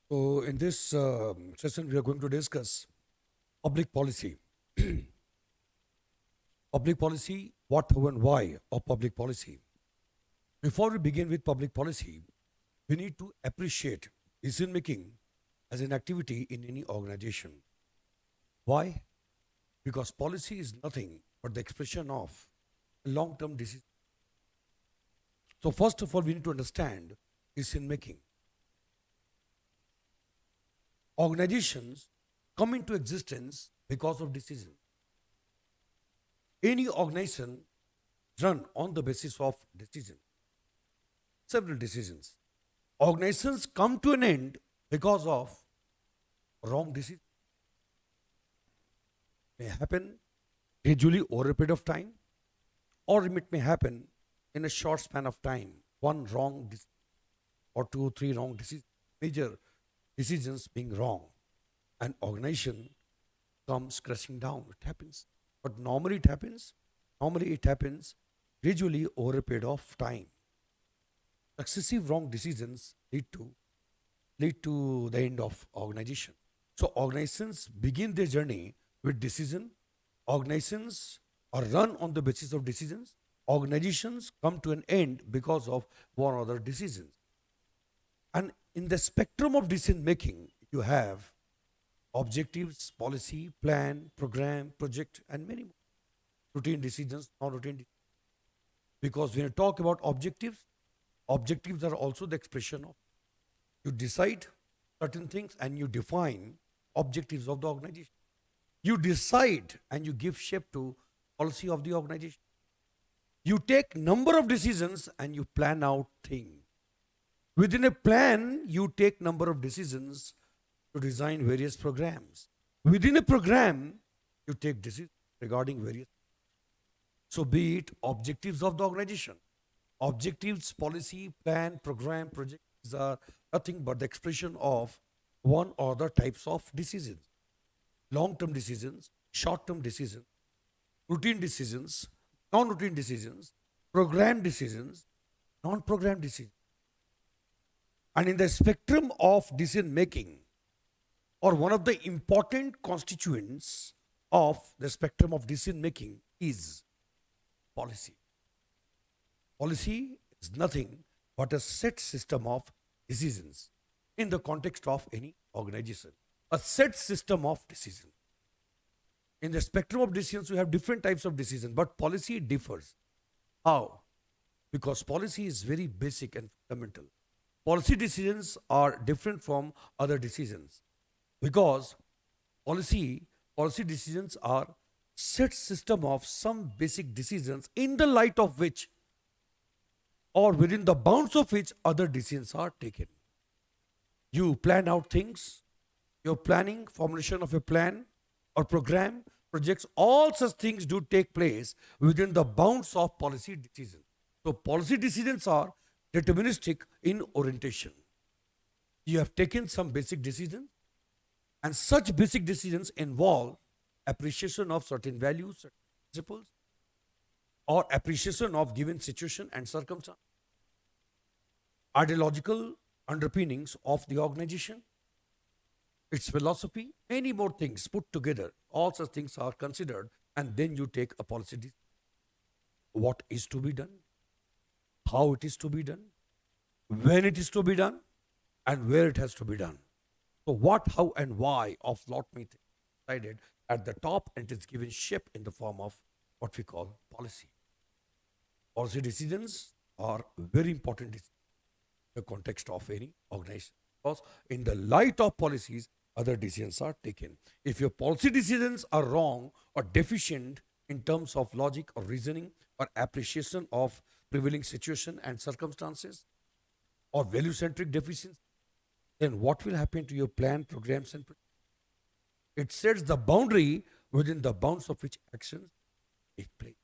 So, in this session, we are going to discuss public policy. Public policy, what, how, and why of public policy. Before we begin with public policy, we need to appreciate decision making as an activity in any organization. Why? Because policy is nothing but the expression of long term decision. So, first of all, we need to understand decision making. Organizations come into existence because of decision. Any organization run on the basis of decision, several decisions. Organizations come to an end because of wrong decision. May happen gradually over a period of time, or it may happen in a short span of time. One wrong decision, or two or three wrong decisions, major decisions being wrong, an organization comes crashing down. It happens. But normally it happens gradually over a period of time. Successive wrong decisions lead to the end of organization. So organizations begin their journey with decision. Organizations are run on the basis of decisions. Organizations come to an end because of one or other decisions. And in the spectrum of decision making, you have objectives, policy, plan, program, project, and many more. Routine decisions, non-routine decisions. Because when you talk about objectives, objectives are also the expression of you decide certain things and you define objectives of the organization. You decide and you give shape to policy of the organization. You take number of decisions and you plan out things. Within a plan, you take number of decisions to design various programs. Within a program, you take decisions regarding various. So, be it objectives of the organization, objectives, policy, plan, program, project, these are nothing but the expression of one or other types of decisions. Long-term decisions, short-term decisions, routine decisions, non-routine decisions, program decisions, non-program decisions. And in the spectrum of decision making, or one of the important constituents of the spectrum of decision making is policy. Policy is nothing but a set system of decisions in the context of any organization. A set system of decisions. In the spectrum of decisions, we have different types of decisions, but policy differs. How? Because policy is very basic and fundamental. Policy decisions are different from other decisions because policy decisions are set system of some basic decisions in the light of which or within the bounds of which other decisions are taken. You plan out things, your planning, formulation of a plan or program, projects, all such things do take place within the bounds of policy decisions. So policy decisions are deterministic in orientation. You have taken some basic decisions, and such basic decisions involve appreciation of certain values, certain principles, or appreciation of given situation and circumstance, ideological underpinnings of the organization, its philosophy, many more things put together. All such things are considered, and then you take a policy decision. What is to be done, how it is to be done, when it is to be done, and where it has to be done. So, what, how, and why of lot many things decided at the top, and it is given shape in the form of what we call policy. Policy decisions are very important decisions in the context of any organization because in the light of policies, other decisions are taken. If your policy decisions are wrong or deficient in terms of logic or reasoning or appreciation of prevailing situation and circumstances or value-centric deficiency, then what will happen to your plan, programs, and it sets the boundary within the bounds of which actions take place.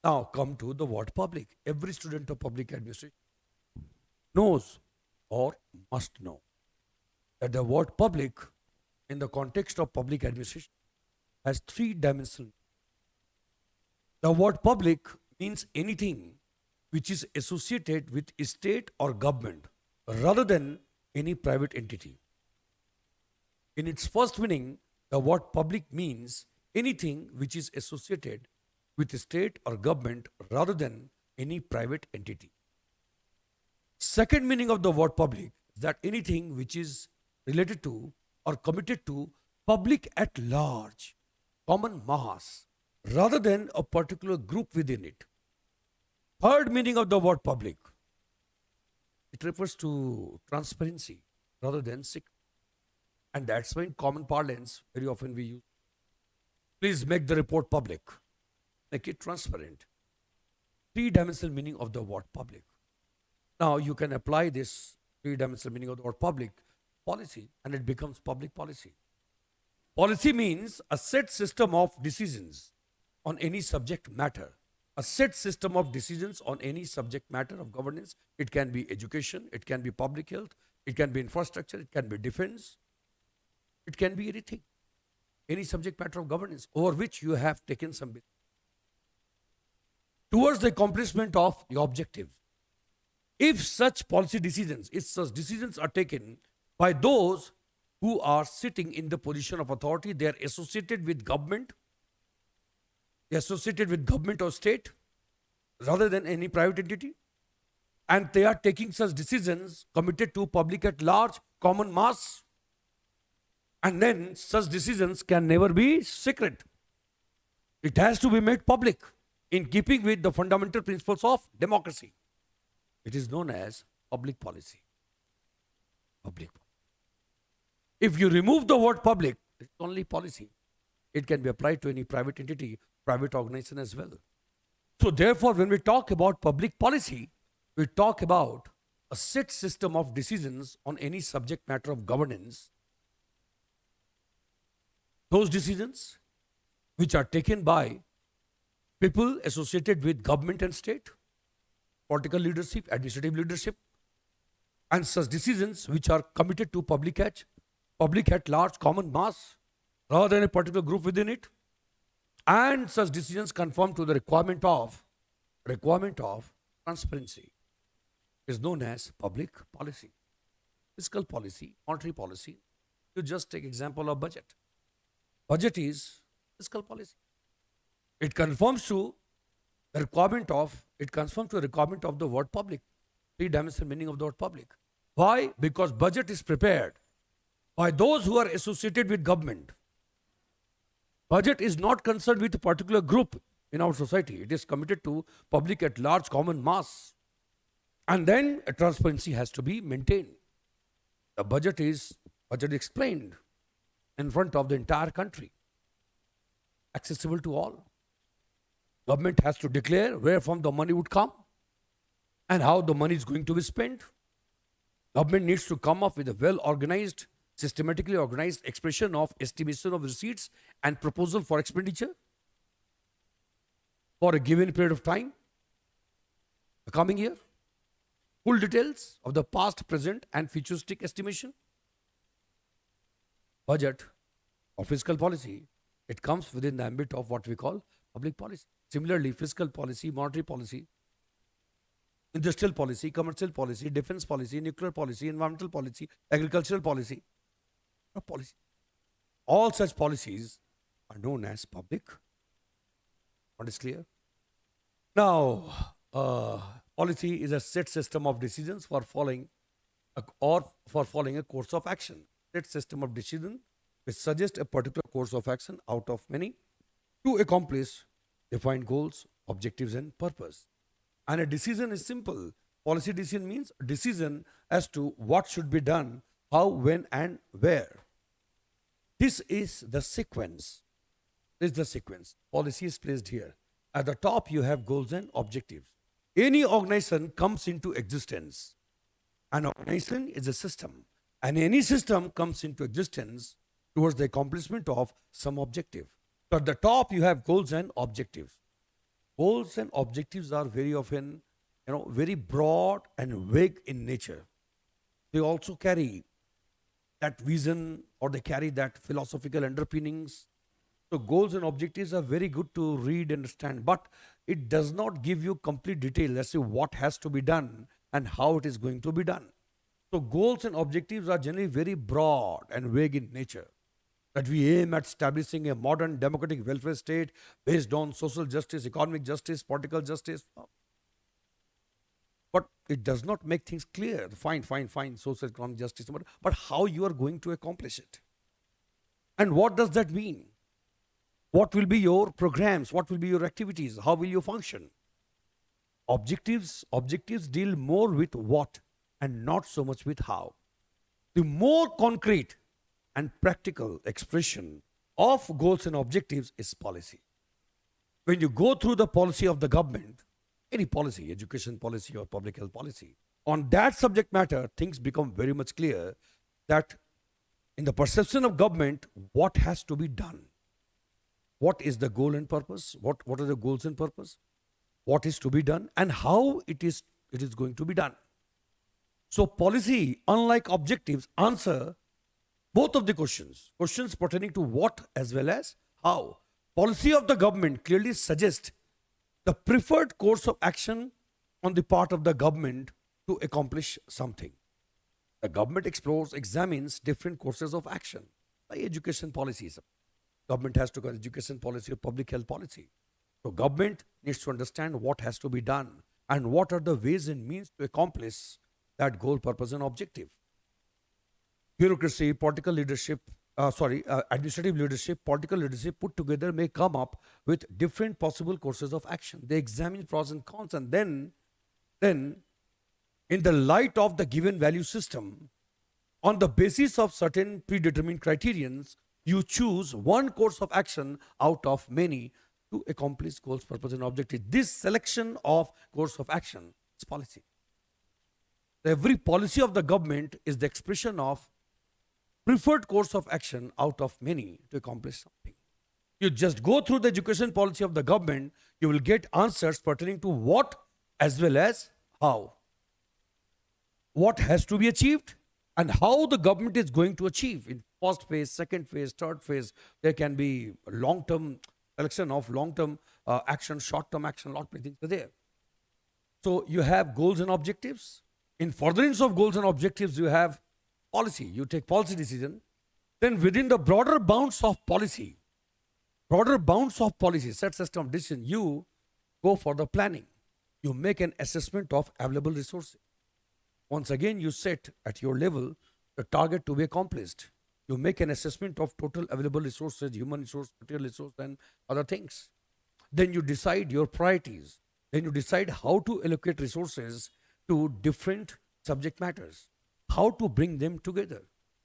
Now come to the word public. Every student of public administration knows or must know that the word public in the context of public administration has three dimensions. The word public means anything which is associated with state or government rather than any private entity. In its first meaning, the word public means anything which is associated with a state or government rather than any private entity. Second meaning of the word public is that anything which is related to or committed to public at large, common mass, rather than a particular group within it. Third meaning of the word public, it refers to transparency rather than secret. And that's why in common parlance, very often we use, please make the report public, make it transparent. Three-dimensional meaning of the word public. Now you can apply this three-dimensional meaning of the word public policy and it becomes public policy. Policy means a set system of decisions on any subject matter. A set system of decisions on any subject matter of governance. It can be education, it can be public health, it can be infrastructure, it can be defense, it can be anything. Any subject matter of governance over which you have taken some towards the accomplishment of the objectives. If such policy decisions, if such decisions are taken by those who are sitting in the position of authority, they are associated with government, they are associated with government or state rather than any private entity, and they are taking such decisions committed to public at large, common mass, and then such decisions can never be secret. It has to be made public in keeping with the fundamental principles of democracy. It is known as public policy. Public. If you remove the word public, it's only policy. It can be applied to any private entity, private organization as well. So therefore, when we talk about public policy, we talk about a set system of decisions on any subject matter of governance. Those decisions which are taken by people associated with government and state, political leadership, administrative leadership, and such decisions which are committed to public at large, common mass, rather than a particular group within it, and such decisions conform to the requirement of transparency is known as public policy. Fiscal policy, monetary policy. You just take example of budget. Budget is fiscal policy. It conforms to the requirement of the word public. Three-dimensional meaning of the word public. Why? Because budget is prepared by those who are associated with government. Budget is not concerned with a particular group in our society. It is committed to public at large, common mass. And then a transparency has to be maintained. The budget is explained in front of the entire country, accessible to all. Government has to declare where from the money would come and how the money is going to be spent. Government needs to come up with a well-organized, systematically organized expression of estimation of receipts and proposal for expenditure for a given period of time, the coming year. Full details of the past, present, and futuristic estimation. Budget or fiscal policy, it comes within the ambit of what we call public policy. Similarly, fiscal policy, monetary policy, industrial policy, commercial policy, defense policy, nuclear policy, environmental policy, agricultural policy, all such policies are known as public. What is clear? Now, policy is a set system of decisions for following a course of action. Set system of decision which suggests a particular course of action out of many to accomplish defined goals, objectives, and purpose. And a decision is simple. Policy decision means decision as to what should be done, how, when, and where. This is the sequence. Policy is placed here. At the top, you have goals and objectives. Any organization comes into existence. An organization is a system. And any system comes into existence towards the accomplishment of some objective. So at the top, you have goals and objectives. Goals and objectives are very often, very broad and vague in nature. They also carry that vision or they carry that philosophical underpinnings. So goals and objectives are very good to read and understand, but it does not give you complete detail as to what has to be done and how it is going to be done. So goals and objectives are generally very broad and vague in nature. That we aim at establishing a modern democratic welfare state based on social justice, economic justice, political justice. But it does not make things clear. Fine, social economic justice, but how you are going to accomplish it. And what does that mean? What will be your programs? What will be your activities? How will you function? Objectives deal more with what and not so much with how. The more concrete and practical expression of goals and objectives is policy. When you go through the policy of the government, any policy, education policy or public health policy, on that subject matter, things become very much clear that in the perception of government, what has to be done? What is the goal and purpose? What are the goals and purpose? What is to be done and how it is going to be done? So policy, unlike objectives, answer both of the questions pertaining to what as well as how. Policy of the government clearly suggests the preferred course of action on the part of the government to accomplish something. The government explores, examines different courses of action, like education policies. Government has to go education policy or public health policy. So government needs to understand what has to be done and what are the ways and means to accomplish that goal, purpose, and objective. Bureaucracy, administrative leadership, political leadership put together may come up with different possible courses of action. They examine pros and cons, and then in the light of the given value system, on the basis of certain predetermined criterions, you choose one course of action out of many to accomplish goals, purpose, and objective. This selection of course of action is policy. Every policy of the government is the expression of preferred course of action out of many to accomplish something. You just go through the education policy of the government, you will get answers pertaining to what as well as how. What has to be achieved and how the government is going to achieve. In first phase, second phase, third phase, there can be long-term selection of long-term action, short-term action, lot many things are there. So you have goals and objectives. In furtherance of goals and objectives, you have policy. You take policy decision. Then within the broader bounds of policy, set system of decision, you go for the planning. You make an assessment of available resources. Once again, you set at your level the target to be accomplished. You make an assessment of total available resources, human resource, material resource, and other things. Then you decide your priorities. Then you decide how to allocate resources to different subject matters, how to bring them together,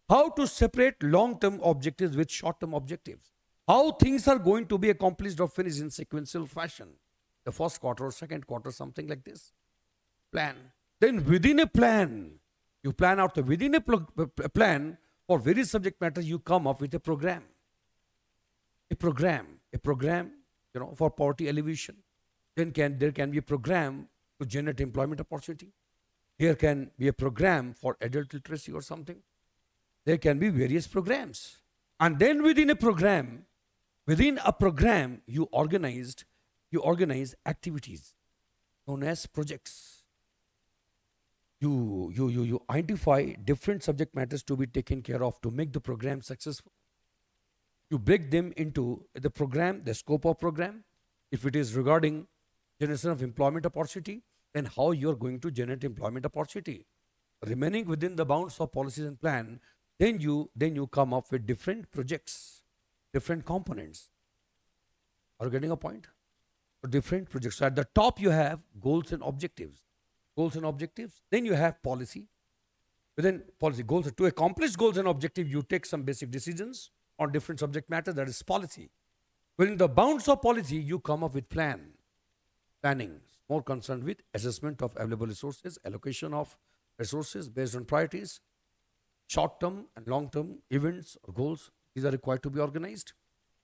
how to separate long-term objectives with short-term objectives, how things are going to be accomplished or finished in sequential fashion, the first quarter or second quarter, something like this. Plan. Then within a plan, you plan out within a plan for various subject matters, you come up with a program. A program, for poverty alleviation. Then there can be a program to generate employment opportunity. There can be a program for adult literacy or something. There can be various programs. And then within a program, you organize activities known as projects. You identify different subject matters to be taken care of to make the program successful. You break them into the program, the scope of program. If it is regarding generation of employment opportunity, then how you are going to generate employment opportunity. Remaining within the bounds of policies and plan, then you come up with different projects, different components. Are you getting a point? So different projects. So at the top you have goals and objectives. Then you have policy. Within policy goals, to accomplish goals and objectives, you take some basic decisions on different subject matters. That is policy. Within the bounds of policy, you come up with planning, more concerned with assessment of available resources, allocation of resources based on priorities, short-term and long-term events or goals. These are required to be organized.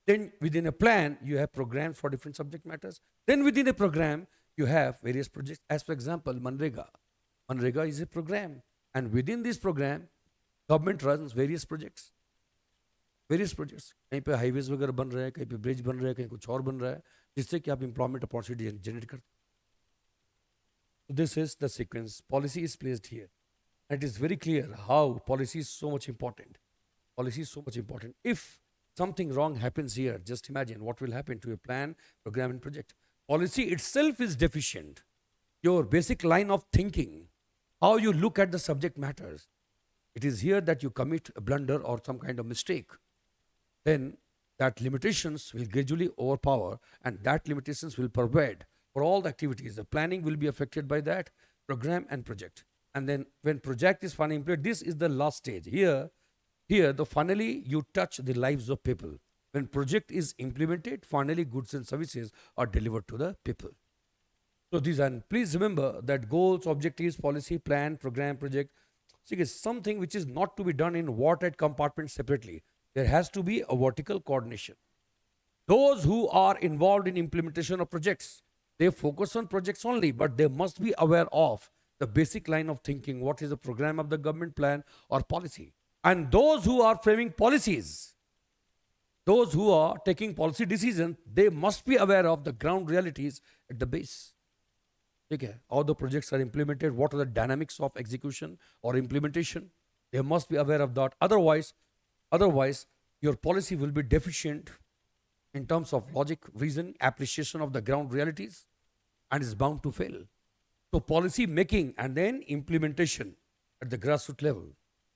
Then within a plan, you have programs for different subject matters. Then within a program, you have various projects. As for example, Manrega. Manrega is a program. And within this program, government runs various projects. कहीं पे highways वगैरह बन रहे हैं, कहीं पे bridge बन रहे हैं, कहीं कुछ और बन रहा है, जिससे कि आप एम्प्लॉयमेंट अपॉर्चुनिटी जनरेट करते हैं. So this is the sequence. Policy is placed here. It is very clear how policy is so much important. Policy is so much important. If something wrong happens here, just imagine what will happen to your plan, program, and project. Policy itself is deficient. Your basic line of thinking, how you look at the subject matters. It is here that you commit a blunder or some kind of mistake. Then that limitations will gradually overpower, and that limitations will pervade for all the activities. The planning will be affected by that program and project. And then when project is finally implemented, this is the last stage. Here, the finally you touch the lives of people. When project is implemented, finally goods and services are delivered to the people. So these are, and please remember that goals, objectives, policy, plan, program, project, see, it's something which is not to be done in watertight compartments separately. There has to be a vertical coordination. Those who are involved in implementation of projects, they focus on projects only, but they must be aware of the basic line of thinking, what is the program of the government plan or policy. And those who are framing policies, those who are taking policy decisions, they must be aware of the ground realities at the base. Okay, how the projects are implemented, what are the dynamics of execution or implementation. They must be aware of that. Otherwise, your policy will be deficient in terms of logic, reason, appreciation of the ground realities, and is bound to fail. So policy making and then implementation at the grassroots level.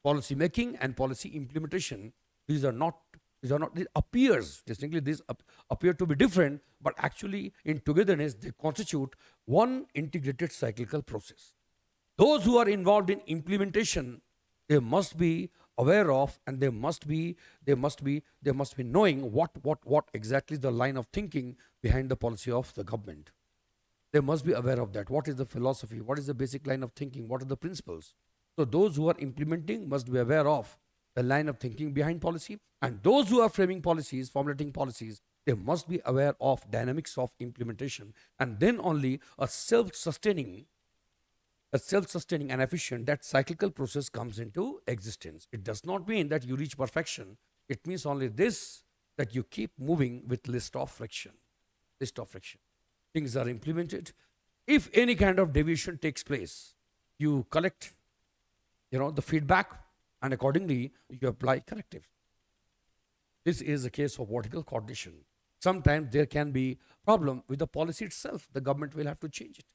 Policy making and policy implementation, these are not, it appears distinctly, these appear to be different, but actually in togetherness they constitute one integrated cyclical process. Those who are involved in implementation, they must be aware of, and they must be knowing what exactly is the line of thinking behind the policy of the government. They must be aware of that. What is the philosophy? What is the basic line of thinking? What are the principles? So those who are implementing must be aware of the line of thinking behind policy, and those who are framing policies, formulating policies, they must be aware of dynamics of implementation, and then only a self-sustaining and efficient, that cyclical process comes into existence. It does not mean that you reach perfection. It means only this, that you keep moving with list of friction. Things are implemented. If any kind of deviation takes place, you collect, the feedback, and accordingly you apply corrective. This is a case of vertical coordination. Sometimes there can be problem with the policy itself. The government will have to change it.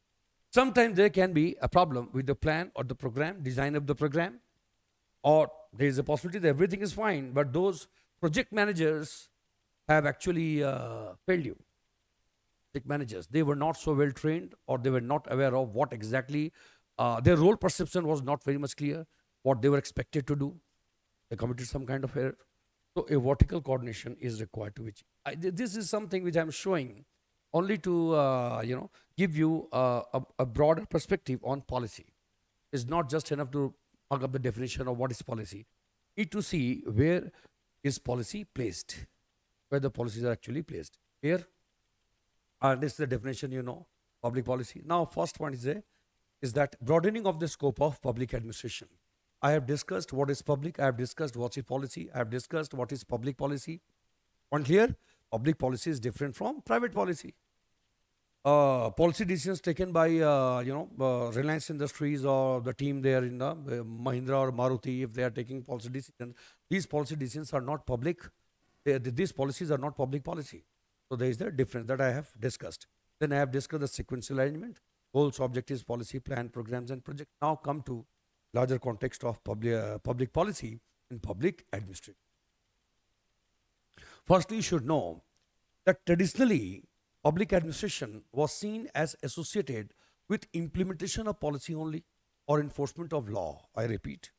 Sometimes there can be a problem with the plan or the program, design of the program, or there is a possibility that everything is fine, but those project managers have actually failed you. Project managers, they were not so well trained, or they were not aware of what exactly their role perception was not very much clear, what they were expected to do. They committed some kind of error. So a vertical coordination is required to which this is something which I'm showing only to give you a broader perspective on policy. It's not just enough to mug up the definition of what is policy. Need to see where is policy placed, where the policies are actually placed. Here, this is the definition, public policy. Now, first one is that broadening of the scope of public administration. I have discussed what is public. I have discussed what is policy. I have discussed what is public policy. Point here, public policy is different from private policy. Policy decisions taken by Reliance Industries or the team there in the Mahindra or Maruti, if they are taking policy decisions, these policy decisions are not public. These policies are not public policy. So there is the difference that I have discussed. Then I have discussed the sequential arrangement, goals, objectives, policy, plan, programs, and projects. Now come to larger context of public policy and public administration. Firstly, you should know that traditionally, public administration was seen as associated with implementation of policy only or enforcement of law. I repeat.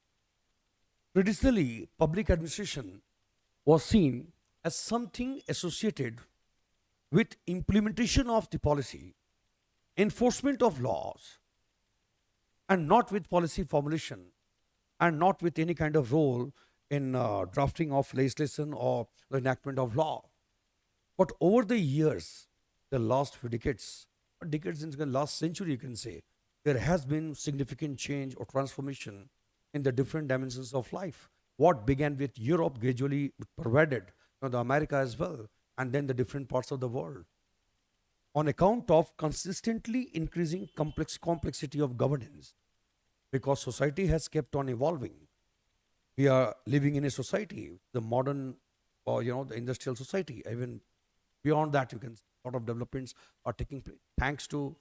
Traditionally, public administration was seen as something associated with implementation of the policy, enforcement of laws, and not with policy formulation, and not with any kind of role in drafting of legislation or the enactment of law. But over the years, the last few decades in the last century, you can say, there has been significant change or transformation in the different dimensions of life. What began with Europe gradually pervaded the America as well, and then the different parts of the world. On account of consistently increasing complexity of governance, because society has kept on evolving. We are living in a society, the modern, or the industrial society. Even beyond that, you can see a lot of developments are taking place thanks to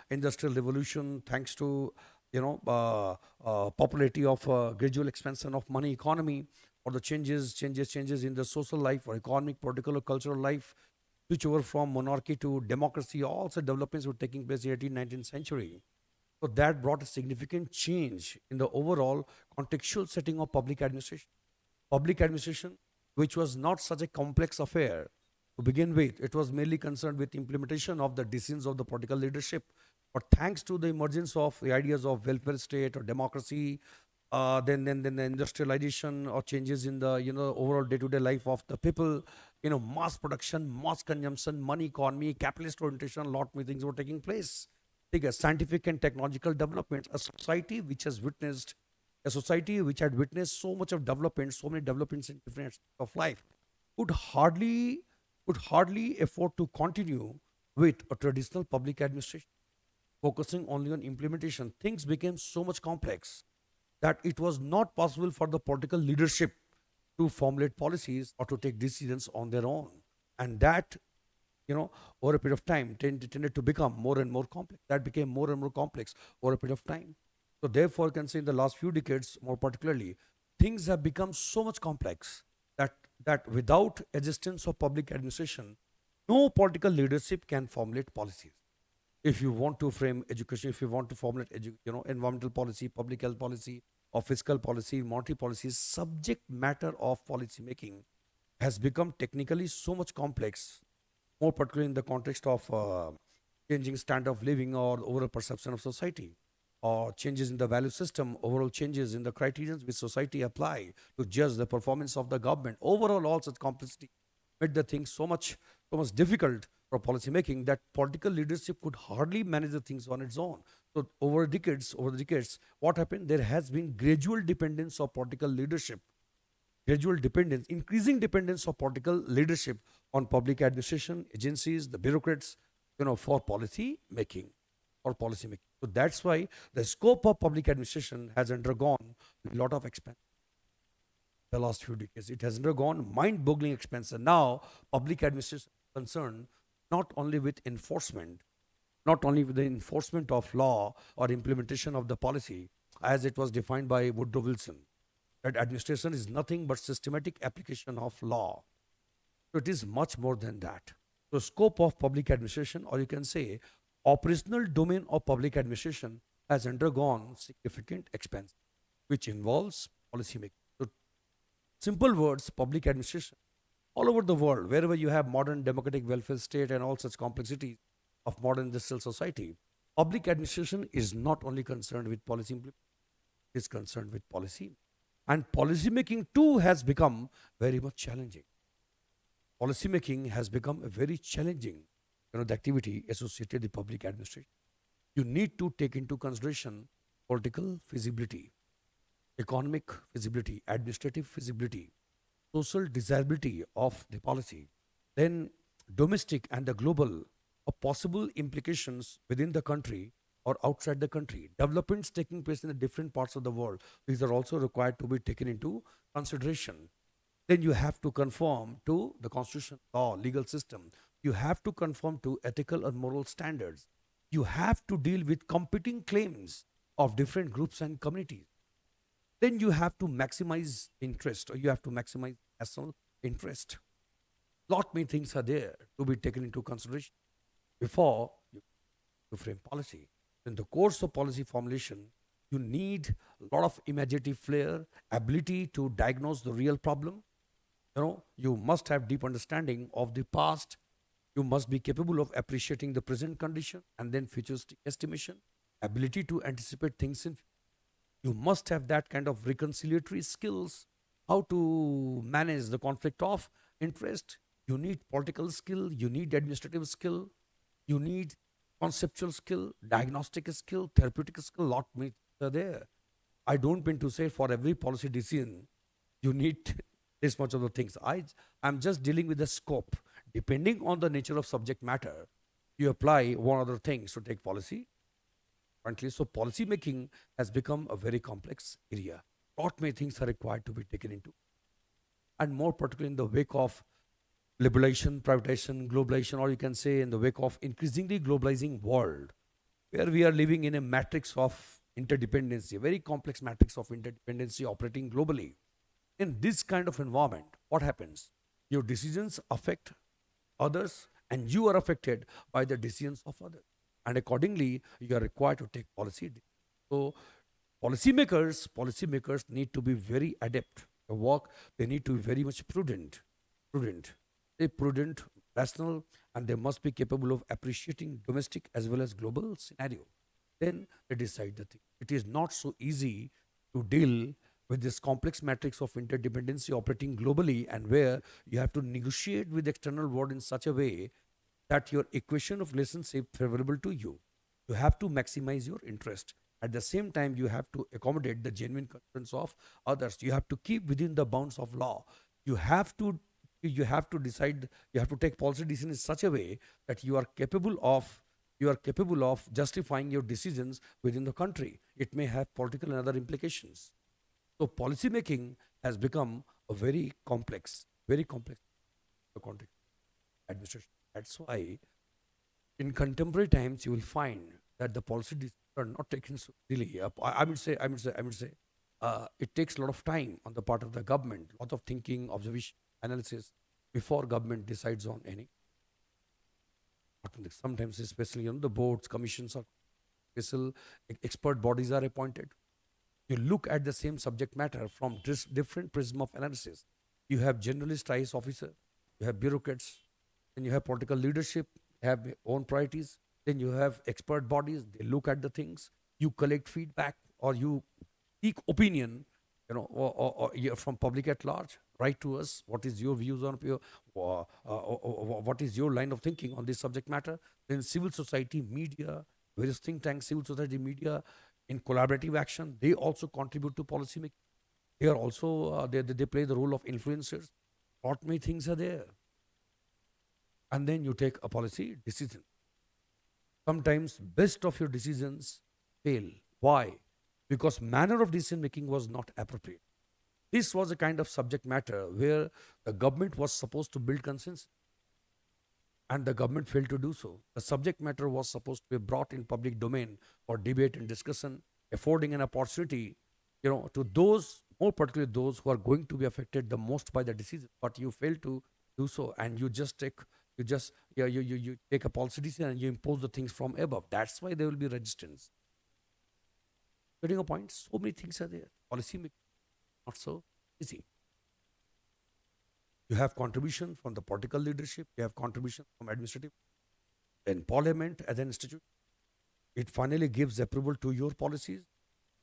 industrial revolution, thanks to popularity of gradual expansion of money economy, or the changes in the social life or economic, political, or cultural life, switch over from monarchy to democracy. Also, developments were taking place in the 18th, 19th century. So that brought a significant change in the overall contextual setting of public administration. Public administration, which was not such a complex affair to begin with, it was mainly concerned with implementation of the decisions of the political leadership. But thanks to the emergence of the ideas of welfare state or democracy, then the industrialization or changes in the overall day-to-day life of the people, mass production, mass consumption, money economy, capitalist orientation, a lot many things were taking place. Take a scientific and technological developments, a society which had witnessed so much of development, so many developments in different aspects of life, would hardly afford to continue with a traditional public administration, focusing only on implementation. Things became so much complex that it was not possible for the political leadership to formulate policies or to take decisions on their own. And that, over a period of time, tended to become more and more complex. That became more and more complex over a period of time. So, therefore, I can say in the last few decades, more particularly, things have become so much complex that without existence of public administration, no political leadership can formulate policies. If you want to frame education, if you want to formulate environmental policy, public health policy, or fiscal policy, monetary policy, subject matter of policy making has become technically so much complex, more particularly in the context of changing standard of living or overall perception of society, or changes in the value system, overall changes in the criterions which society apply to judge the performance of the government. Overall, all such complexity made the thing so much difficult for policy making that political leadership could hardly manage the things on its own. So over the decades, what happened? There has been gradual dependence of political leadership, increasing dependence of political leadership on public administration agencies, the bureaucrats, for policy making or policy making. So that's why the scope of public administration has undergone a lot of expansion the last few decades. It has undergone mind-boggling expansion. Now, public administration is concerned not only with enforcement, not only with the enforcement of law or implementation of the policy, as it was defined by Woodrow Wilson, that administration is nothing but systematic application of law. So it is much more than that. So scope of public administration, or you can say operational domain of public administration, has undergone significant expansion, which involves policy making. So simple words, public administration. All over the world, wherever you have modern democratic welfare state and all such complexities of modern industrial society, public administration is not only concerned with policy implementation, it is concerned with policy. And policy making too has become very much challenging. Policy making has become a very challenging, the activity associated with public administration. You need to take into consideration political feasibility, economic feasibility, administrative feasibility, social desirability of the policy, then domestic and the global or possible implications within the country or outside the country, developments taking place in the different parts of the world. These are also required to be taken into consideration. Then you have to conform to the constitution, law, legal system. You have to conform to ethical and moral standards. You have to deal with competing claims of different groups and communities. Then you have to maximize interest, or you have to maximize national interest. Lot many things are there to be taken into consideration before you to frame policy. In the course of policy formulation, you need a lot of imaginative flair, ability to diagnose the real problem. You must have deep understanding of the past. You must be capable of appreciating the present condition and then futuristic estimation, ability to anticipate things in. You must have that kind of reconciliatory skills, how to manage the conflict of interest. You need political skill, you need administrative skill, you need conceptual skill, diagnostic skill, therapeutic skill, lot many are there. I don't mean to say for every policy decision you need this much of the things. I'm just dealing with the scope. Depending on the nature of subject matter, you apply one other things to take policy. Frankly, so policy making has become a very complex area. Lot many things are required to be taken into, and more particularly in the wake of liberalization, privatization, globalization, or you can say in the wake of increasingly globalizing world, where we are living in a matrix of interdependency, a very complex matrix of interdependency operating globally. In this kind of environment, what happens? Your decisions affect others, and you are affected by the decisions of others. And accordingly, you are required to take policy. So, policymakers need to be very adept. The work they need to be very much prudent, prudent, rational, and they must be capable of appreciating domestic as well as global scenario. Then they decide the thing. It is not so easy to deal with this complex matrix of interdependency operating globally, and where you have to negotiate with the external world in such a way that your equation of relationship favorable to you. You have to maximize your interest. At the same time, you have to accommodate the genuine concerns of others. You have to keep within the bounds of law. You have to decide, you have to take policy decisions in such a way that you are capable of justifying your decisions within the country. It may have political and other implications. So policy making has become a very complex context administration. That's why in contemporary times you will find that the policy decisions are not taken so easily. It takes a lot of time on the part of the government, a lot of thinking, observation, analysis before government decides on any. Sometimes, especially the boards, commissions, or special expert bodies are appointed. You look at the same subject matter from different prism of analysis. You have generalist IAS officer, you have bureaucrats, then you have political leadership, have their own priorities. Then you have expert bodies. They look at the things. You collect feedback or you seek opinion, yeah, from public at large. Write to us. What is your views on what is your line of thinking on this subject matter? Then civil society, media, various think tanks, civil society, media, in collaborative action, they also contribute to policy making. They are also they play the role of influencers. Lot many things are there, and then you take a policy decision. Sometimes best of your decisions fail. Why? Because manner of decision making was not appropriate. This was a kind of subject matter where the government was supposed to build consensus, and the government failed to do so. The subject matter was supposed to be brought in public domain for debate and discussion, affording an opportunity, to those, more particularly those who are going to be affected the most by the decision. But you fail to do so, and you just yeah, you take a policy decision and you impose the things from above. That's why there will be resistance. Getting a point? So many things are there. Policy making not so easy. You have contribution from the political leadership. You have contribution from administrative. Then parliament as an institute. It finally gives approval to your policies,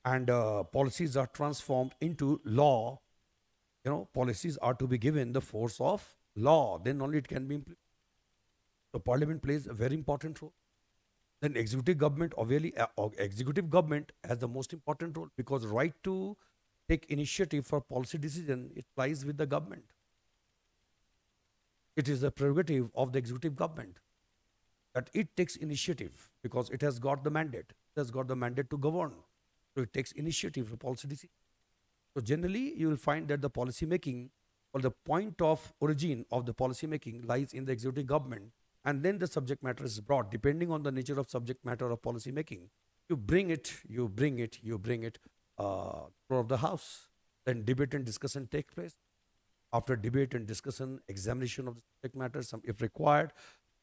and policies are transformed into law. Policies are to be given the force of law. Then only it can be implemented. So parliament plays a very important role. Then executive government has the most important role, because right to take initiative for policy decision, it lies with the government. It is a prerogative of the executive government that it takes initiative, because it has got the mandate. It has got the mandate to govern. So it takes initiative for policy decision. So generally, you will find that the policy making, or the point of origin of the policy making, lies in the executive government, and then the subject matter is brought depending on the nature of subject matter of policy making. You bring it floor of the house. Then debate and discussion take place. After debate and discussion, examination of the subject matter, if required,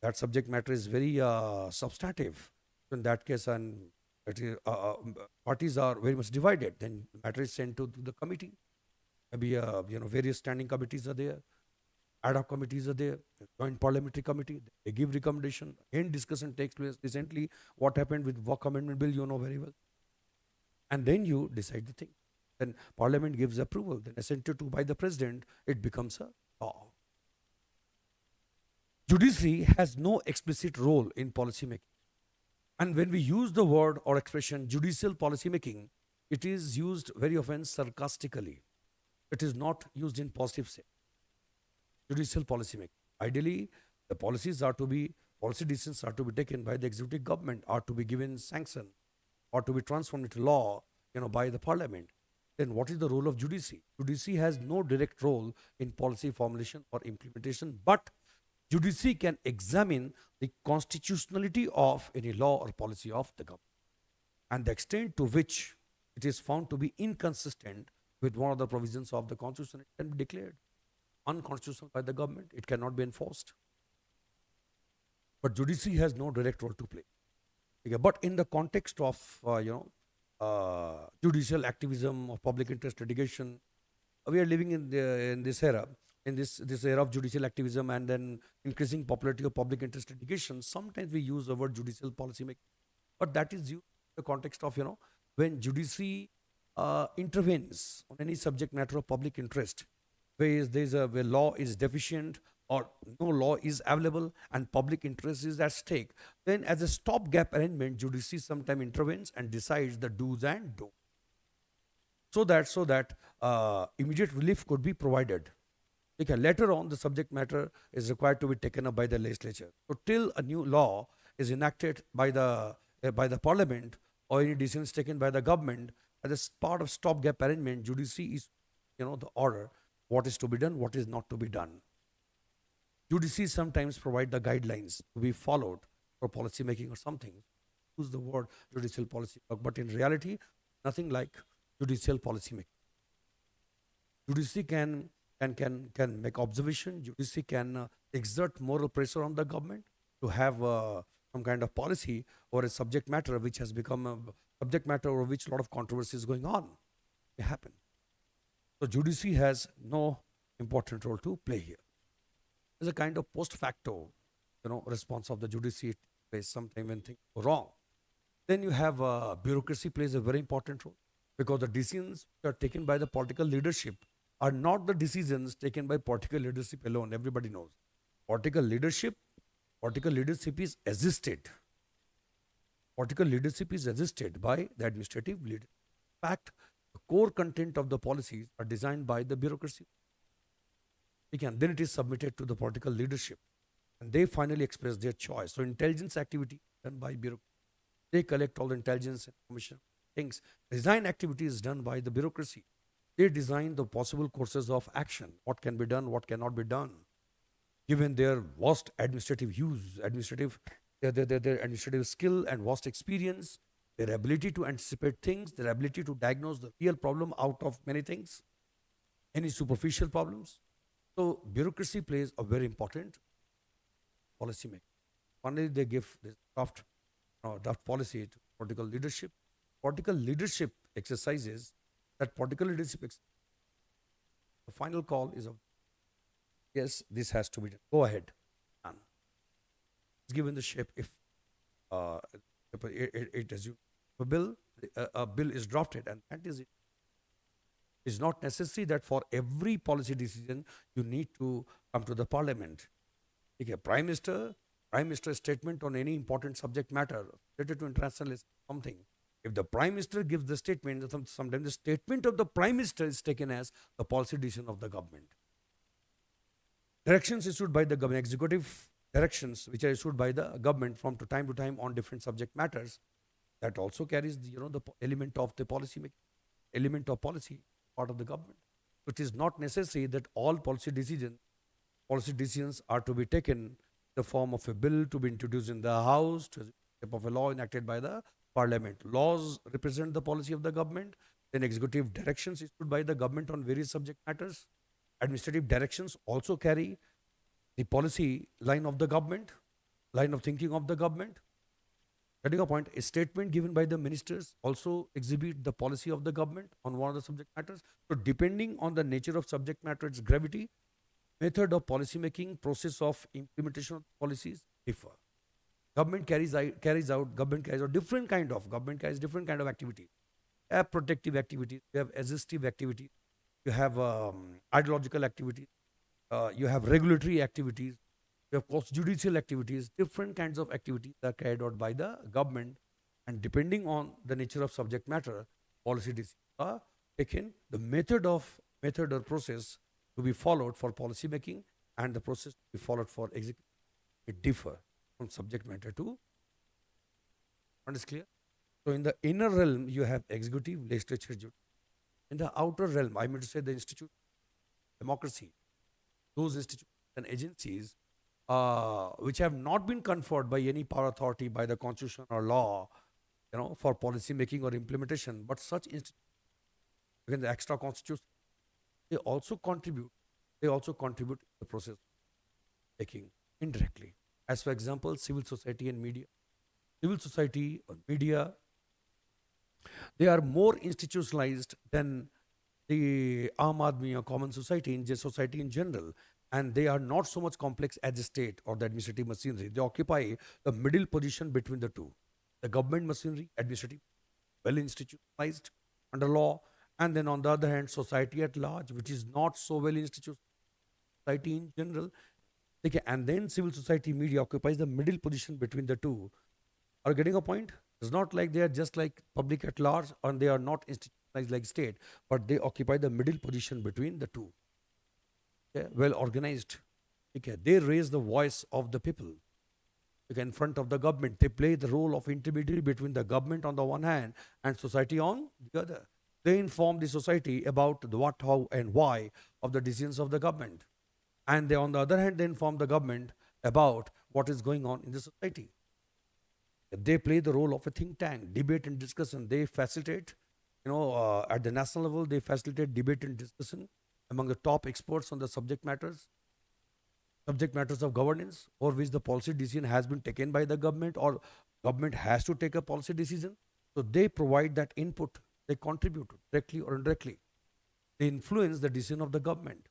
that subject matter is very substantive. So in that case, and parties are very much divided. Then matter is sent to the committee. Maybe various standing committees are there, ad hoc committees are there, joint parliamentary committee. They give recommendation. And discussion takes place. Recently, what happened with work amendment bill, you know very well. And then you decide the thing. Then parliament gives approval. Then assented to by the president, it becomes a law. Judiciary has no explicit role in policy making. And when we use the word or expression judicial policy making, it is used very often sarcastically. It is not used in positive sense. Judicial policy making. Ideally, the policy decisions are to be taken by the executive government, are to be given sanction. or to be transformed into law, by the parliament, then what is the role of judici? Judici has no direct role in policy formulation or implementation, but judici can examine the constitutionality of any law or policy of the government and the extent to which it is found to be inconsistent with one of the provisions of the constitution. It can be declared unconstitutional by the government. It cannot be enforced. But judiciary has no direct role to play. Okay, but in the context of judicial activism or public interest litigation, we are living in this era, in this era of judicial activism and then increasing popularity of public interest litigation. Sometimes we use the word judicial policy making, but that is used in the context of when judiciary intervenes on any subject matter of public interest, where law is deficient or no law is available and public interest is at stake, then as a stopgap arrangement, judiciary sometimes intervenes and decides the do's and don'ts, so that immediate relief could be provided. Okay, later on, the subject matter is required to be taken up by the legislature. So till a new law is enacted by the parliament or any decisions taken by the government, as a part of stopgap arrangement, judiciary is the order what is to be done, what is not to be done. Judiciary sometimes provide the guidelines to be followed for policy making or something. Use the word judicial policy, but in reality, nothing like judicial policy making. Judiciary can make observation. Judiciary can exert moral pressure on the government to have some kind of policy or a subject matter which has become a subject matter over which a lot of controversy is going on. It happen. So judiciary has no important role to play here. There's a kind of post facto, response of the judiciary plays sometime when things go wrong. Then you have bureaucracy plays a very important role, because the decisions that are taken by the political leadership are not the decisions taken by political leadership alone. Everybody knows political leadership is assisted. Political leadership is assisted by the administrative leader. In fact, the core content of the policies are designed by the bureaucracy. Then it is submitted to the political leadership, and they finally express their choice. So intelligence activity done by bureaucracy. They collect all the intelligence information things. Design activity is done by the bureaucracy. They design the possible courses of action, what can be done, what cannot be done, given their vast administrative their administrative skill and vast experience, their ability to anticipate things, their ability to diagnose the real problem out of many things, any superficial problems. So bureaucracy plays a very important policy making. Finally, they give this draft policy to political leadership. Political leadership exercises that political leadership. The final call is of yes, this has to be done. Go ahead. Done. It's given the shape if it assumes a bill is drafted, and that is it. It's not necessary that for every policy decision you need to come to the parliament. Okay, Prime Minister's statement on any important subject matter related to international something. If the Prime Minister gives the statement, sometimes the statement of the Prime Minister is taken as the policy decision of the government. Directions issued by the government, executive directions which are issued by the government from time to time on different subject matters, that also carries the element of the policy making, element of policy part of the government. It is not necessary that all policy decisions are to be taken in the form of a bill to be introduced in the House, to type of a law enacted by the Parliament. Laws represent the policy of the government. Then executive directions issued by the government on various subject matters. Administrative directions also carry the policy line of the government, line of thinking of the government. Getting a point, a statement given by the ministers also exhibit the policy of the government on one of the subject matters. So depending on the nature of subject matter, its gravity, method of policy making, process of implementation of policies differ. Government carries out different kind of activities. You have protective activities, you have assistive activities, you have ideological activities, you have regulatory activities, you have course judicial activities. Different kinds of activities are carried out by the government, and depending on the nature of subject matter, policy decisions are taken. The method or process to be followed for policy making and the process to be followed for execution, it differ from subject matter to. What is clear? So in the inner realm, you have executive, legislature, judiciary. In the outer realm, I mean to say the institute, democracy, those institutions and agencies which have not been conferred by any power authority by the constitution or law, for policy making or implementation, but such institutions, again, the extra constitution, they also contribute. They also contribute to the process of making indirectly. As for example, civil society and media. Civil society or media, they are more institutionalized than the Aam Aadmi or common society in society in general, and they are not so much complex as the state or the administrative machinery. They occupy the middle position between the two. The government machinery, administrative, well institutionalized under law, and then on the other hand, society at large, which is not so well institutionalized, society in general. Okay, and then civil society media occupies the middle position between the two. Are you getting a point? It's not like they are just like public at large and they are not institutionalized like state, but they occupy the middle position between the two. Okay? Well organized. Okay? They raise the voice of the people, okay, in front of the government. They play the role of intermediary between the government on the one hand and society on the other. They inform the society about the what, how, and why of the decisions of the government. And they, on the other hand, they inform the government about what is going on in the society. They play the role of a think tank, debate and discussion. They facilitate, at the national level, they facilitate debate and discussion among the top experts on the subject matters of governance, or which the policy decision has been taken by the government, or government has to take a policy decision. So they provide that input. They contribute directly or indirectly. They influence the decision of the government.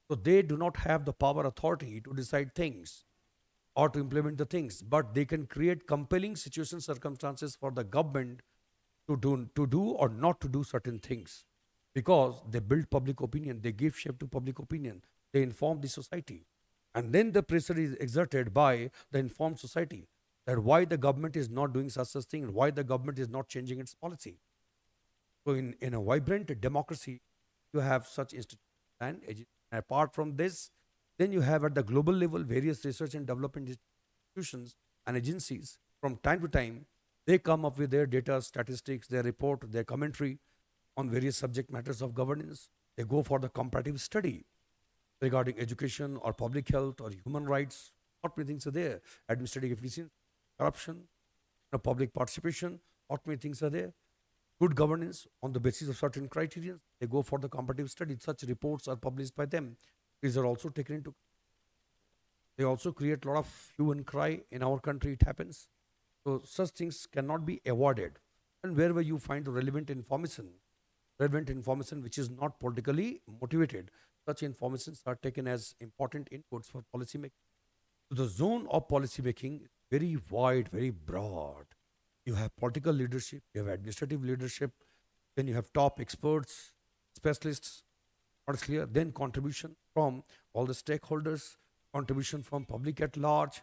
So they do not have the power authority to decide things or to implement the things, but they can create compelling situation circumstances for the government to do or not to do certain things, because they build public opinion, they give shape to public opinion, they inform the society, and then the pressure is exerted by the informed society that why the government is not doing such thing and why the government is not changing its policy. So in a vibrant democracy, you have such institutions and agencies. And apart from this, then you have at the global level various research and development institutions and agencies. From time to time, they come up with their data, statistics, their report, their commentary on various subject matters of governance. They go for the comparative study regarding education or public health or human rights. What many things are there? Administrative efficiency, corruption, public participation. What many things are there? Good governance on the basis of certain criteria. They go for the comparative study. Such reports are published by them. These are also taken into. They also create a lot of hue and cry in our country. It happens. So such things cannot be avoided. And wherever you find relevant information which is not politically motivated, such informations are taken as important inputs for policy making. So the zone of policy making is very wide, very broad. You have political leadership, you have administrative leadership, then you have top experts, specialists, what is clear, then contribution from all the stakeholders, contribution from public at large,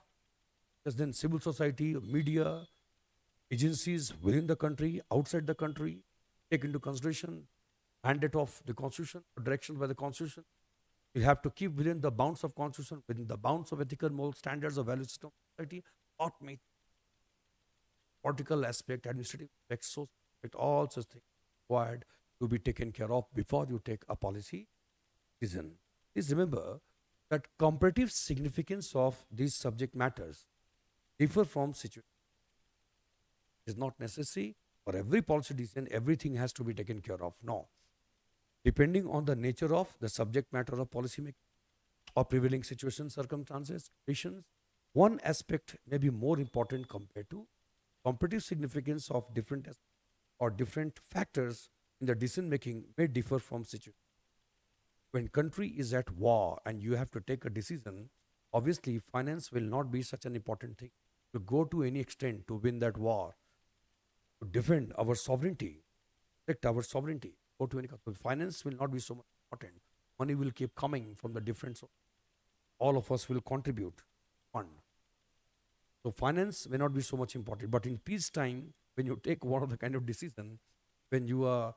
yes, then civil society, media, agencies within the country, outside the country, take into consideration mandate of the constitution, directions by the constitution. You have to keep within the bounds of constitution, within the bounds of ethical moral standards of value system of society, not make political aspect, administrative aspect, social aspect, all such things required to be taken care of before you take a policy decision. Please remember that comparative significance of these subject matters differ from situation. It is not necessary for every policy decision, everything has to be taken care of. No. Depending on the nature of the subject matter of policy making or prevailing situations, circumstances, conditions, one aspect may be more important compared to comparative significance of different or different factors in the decision making may differ from situation. When country is at war and you have to take a decision, obviously finance will not be such an important thing to go to any extent to win that war, to defend our sovereignty, protect our sovereignty, go to any finance will not be so much important. Money will keep coming from the different all of us will contribute fund. So finance may not be so much important, but in peacetime, when you take one of the kind of decision, when you are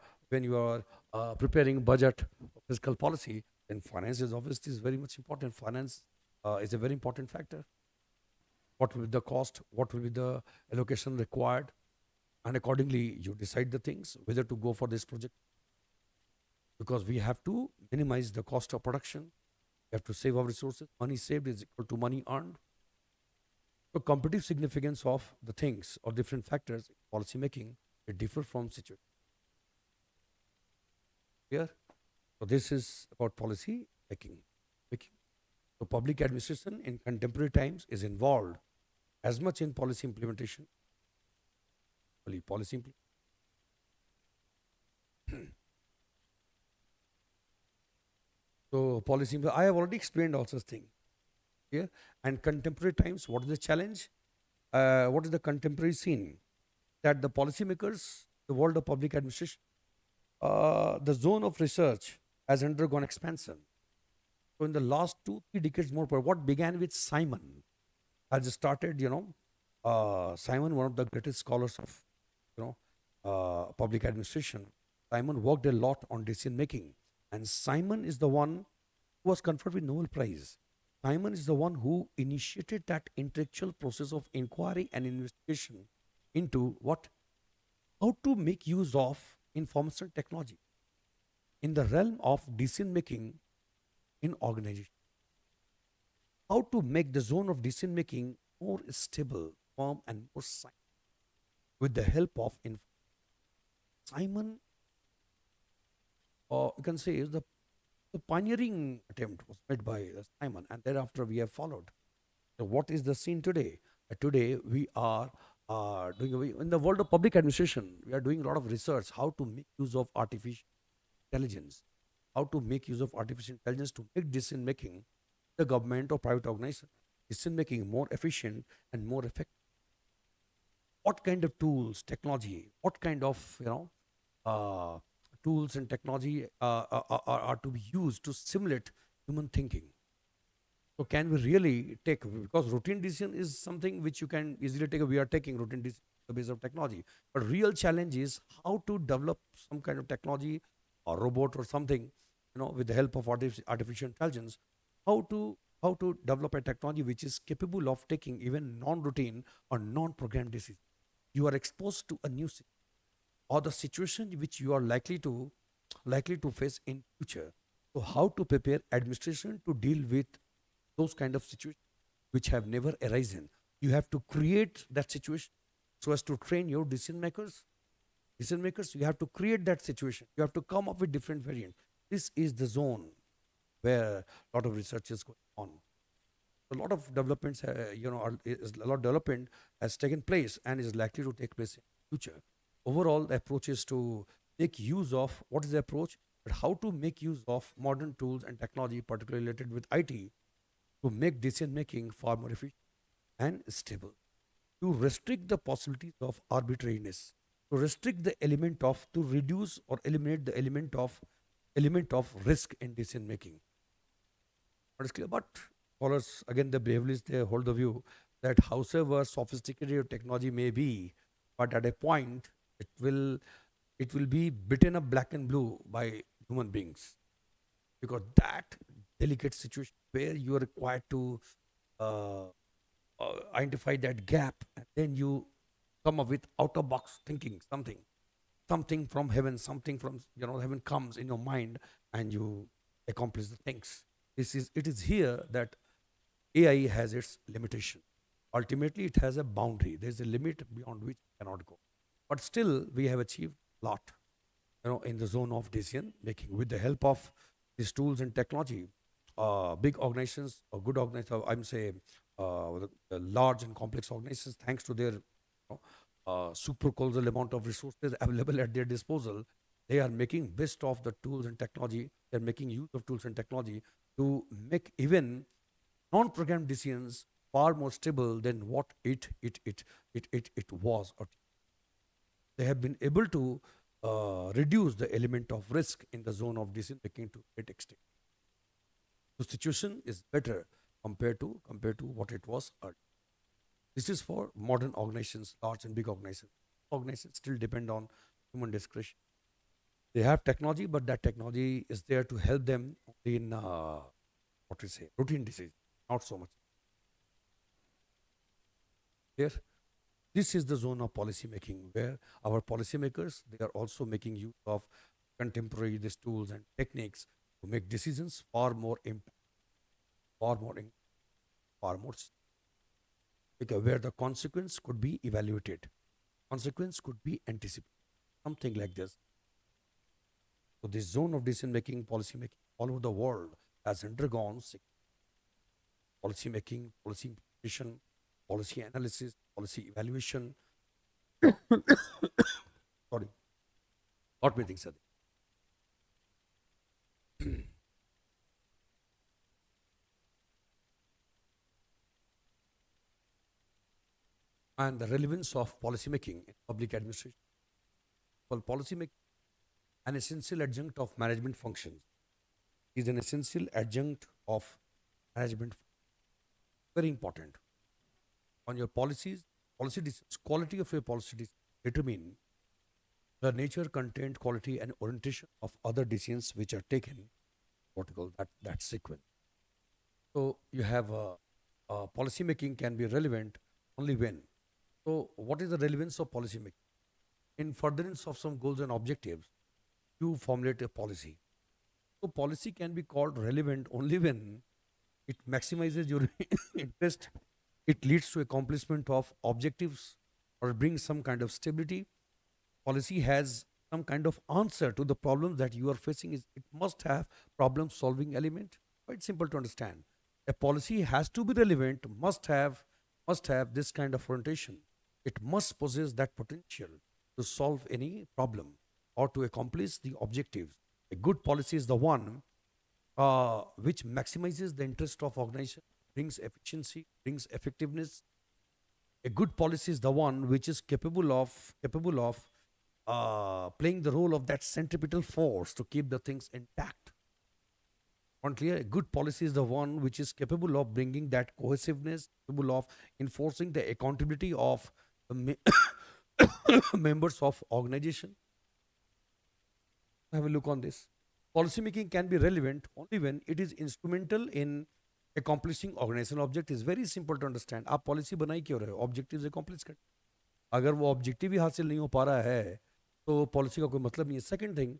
preparing budget, fiscal policy, then finance is obviously is very much important. Finance is a very important factor. What will be the cost? What will be the allocation required? and accordingly you decide the things whether to go for this project, because we have to minimize the cost of production. We have to save our resources. Money saved is equal to money earned. The competitive significance of the things or different factors in policy making, they differ from situation. Here, so this is about policy making. making. So public administration in contemporary times is involved as much in policy implementation, policy so policy. I have already explained all such thing here. And contemporary times, what is the challenge? What is the contemporary scene? That the policymakers, the world of public administration, the zone of research has undergone expansion. So in the last 2 3 decades more, what began with Simon has started. Simon, one of the greatest scholars of you know public administration. Simon worked a lot on decision making, and Simon is the one who was conferred with Nobel Prize. Simon is the one who initiated that intellectual process of inquiry and investigation into what how to make use of information technology in the realm of decision making in organization. How to make the zone of decision making more stable, firm, and more scientific with the help of Simon, you can say, is the pioneering attempt was made by Simon, and thereafter we have followed. So, what is the scene today? Today, we are in the world of public administration, we are doing a lot of research how to make use of artificial intelligence, how to make use of artificial intelligence to make decision making, the government or private organization, decision making more efficient and more effective. What kind of tools, technology, what kind of uh, tools and technology are to be used to simulate human thinking? So can we really take, because routine decision is something which you can easily take. We are taking routine decision on the basis of technology, but real challenge is how to develop some kind of technology or robot or something, with the help of artificial intelligence, how to develop a technology which is capable of taking even non-routine or non-programmed decisions. You are exposed to a new or the situation which you are likely to face in future. So how to prepare administration to deal with those kind of situations which have never arisen. You have to create that situation so as to train your decision makers. Decision makers, you have to create that situation. You have to come up with different variants. This is the zone where a lot of research is going on. A lot of developments, a lot of development has taken place and is likely to take place in future. Overall, the approach is to make use of what is the approach, but how to make use of modern tools and technology, particularly related with IT, to make decision making far more efficient and stable, to restrict the possibilities of arbitrariness, to restrict the element of, to reduce or eliminate the element of risk in decision making. What is clear? But scholars, again, the behaviorists, they hold the view that however sophisticated your technology may be, but at a point it will it will be bitten up black and blue by human beings, because that delicate situation where you are required to uh, identify that gap, and then you come up with out of box thinking, something from heaven, something from heaven comes in your mind, and you accomplish the things. It is here that AI has its limitation. Ultimately, it has a boundary. There's a limit beyond which it cannot go. But still, we have achieved a lot, in the zone of decision making with the help of these tools and technology. Big organizations or good organizations, I'm saying, the large and complex organizations, thanks to their super colossal amount of resources available at their disposal, they are making best of the tools and technology. They're making use of tools and technology to make even non-programmed decisions far more stable than what it was. Or they have been able to reduce the element of risk in the zone of decision making to great extent. The situation is better compared to what it was earlier. This is for modern organizations, large and big organizations. Organizations still depend on human discretion. They have technology, but that technology is there to help them in what we say, routine decisions, not so much. Clear? This is the zone of policy making where our policymakers they are also making use of contemporary these tools and techniques to make decisions far more far more far more because where the consequence could be evaluated, consequence could be anticipated, something like this. So this zone of decision making, policy making all over the world has undergone policy making, policy implementation, policy analysis, policy evaluation. Sorry, lot many things are there. And the relevance of policy making in public administration. Well, policy making an essential adjunct of management functions is an essential adjunct of management. Very important. On your policies, policy decisions, quality of your policy decisions determine the nature, content, quality, and orientation of other decisions which are taken. What you call that sequence. So you have policy making can be relevant only when. So what is the relevance of policy making? In furtherance of some goals and objectives, you formulate a policy. So policy can be called relevant only when it maximizes your interest, it leads to accomplishment of objectives or brings some kind of stability. Policy has some kind of answer to the problems that you are facing. Is it must have problem solving element. Quite simple to understand. A policy has to be relevant, must have this kind of orientation. It must possess that potential to solve any problem or to accomplish the objectives. A good policy is the one which maximizes the interest of organization, brings efficiency, brings effectiveness. A good policy is the one which is capable of playing the role of that centripetal force to keep the things intact. On clear, a good policy is the one which is capable of bringing that cohesiveness, capable of enforcing the accountability of the members of organization. Have a look on this. Policymaking can be relevant only when it is instrumental in accomplishing organizational object. Is very simple to understand. आप policy बनाई क्यों रहे हो? Objectives accomplish कर. अगर वो objective ही हासिल नहीं हो पा रहा है तो पॉलिसी का कोई मतलब नहीं है. Second thing,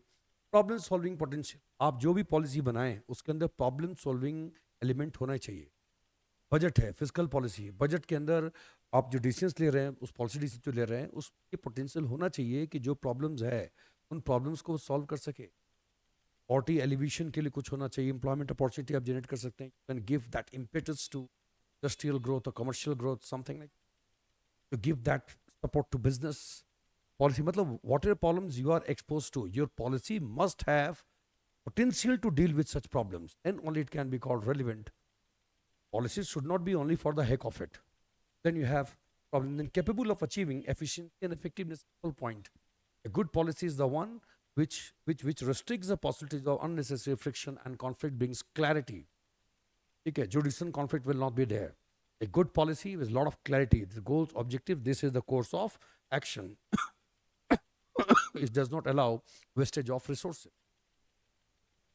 problem solving potential. आप जो भी पॉलिसी बनाएं उसके अंदर प्रॉब्लम सॉल्विंग एलिमेंट होना चाहिए. बजट है, फिजिकल पॉलिसी है, बजट के अंदर आप जो डिसीजंस ले रहे हैं, उस पॉलिसी डिसीजन जो ले रहे हैं उसके पोटेंशियल होना चाहिए कि जो प्रॉब्लम्स है उन प्रॉब्लम्स को सॉल्व कर सके. पॉवर्टी एलिवेशन के लिए कुछ होना चाहिए. एम्प्लॉयमेंट अपॉर्चुनिटी आप जनरेट कर सकते हैं. Can give that impetus to industrial growth और commercial growth, something like to give that support to business. Policy matlab whatever problems you are exposed to, your policy must have potential to deal with such problems, then only it can be called relevant. Policies should not be only for the heck of it. Then you have problem. Then capable of achieving efficiency and effectiveness. Whole point. A good policy is the one which restricts the possibilities of unnecessary friction and conflict, brings clarity. Okay, judicial conflict will not be there. A good policy with a lot of clarity, the goals, objective, this is the course of action. It does not allow wastage of resources.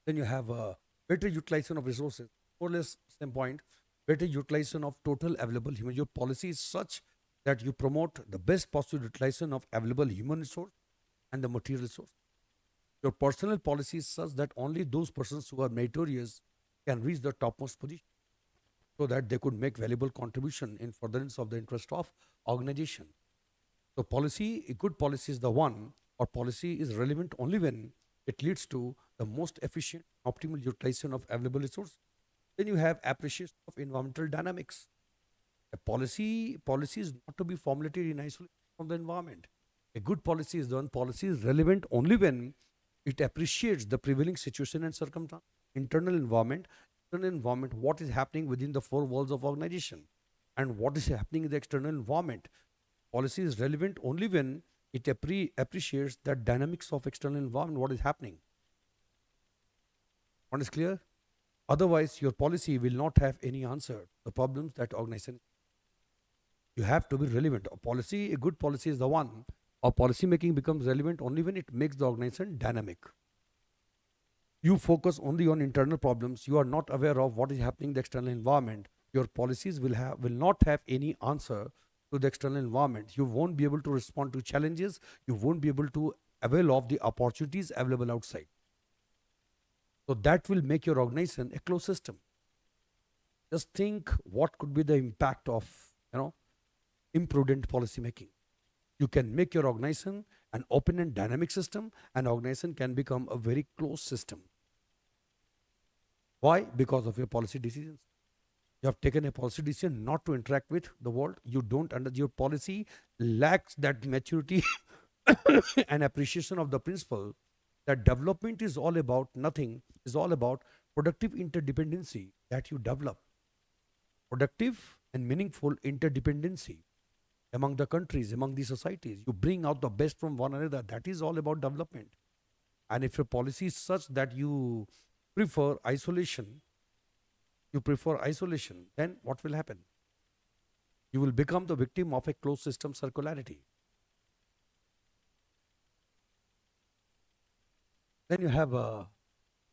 Then you have a better utilization of resources. More or less same point. Better utilization of total available human. Your policy is such that you promote the best possible utilization of available human resource and the material resource. Your personal policy is such that only those persons who are meritorious can reach the topmost position, so that they could make valuable contribution in furtherance of the interest of organization. So policy, a good policy is the one, or policy is relevant only when it leads to the most efficient, optimal utilization of available resource. Then you have appreciation of environmental dynamics. A policy is not to be formulated in isolation from the environment. A good policy is the one policy is relevant only when it appreciates the prevailing situation and circumstance, internal environment, what is happening within the four walls of organization, and what is happening in the external environment. Policy is relevant only when it appreciates the dynamics of external environment, what is happening. What is clear? Otherwise, your policy will not have any answer to the problems that organization. You have to be relevant. A good policy is the one, or policy making becomes relevant only when it makes the organization dynamic. You focus only on internal problems, you are not aware of what is happening in the external environment, your policies will not have any answer to the external environment. You won't be able to respond to challenges. You won't be able to avail of the opportunities available outside. So that will make your organization a closed system. Just think what could be the impact of you know imprudent policy making. You can make your organization an open and dynamic system, and organization can become a very closed system. Why? Because of your policy decisions. You have taken a policy decision not to interact with the world. You don't under your policy lacks that maturity and appreciation of the principle that development is all about nothing, is all about productive interdependency that you develop. Productive and meaningful interdependency among the countries, among the societies. You bring out the best from one another. That is all about development. And if your policy is such that prefer isolation, then what will happen? You will become the victim of a closed system circularity. Then you have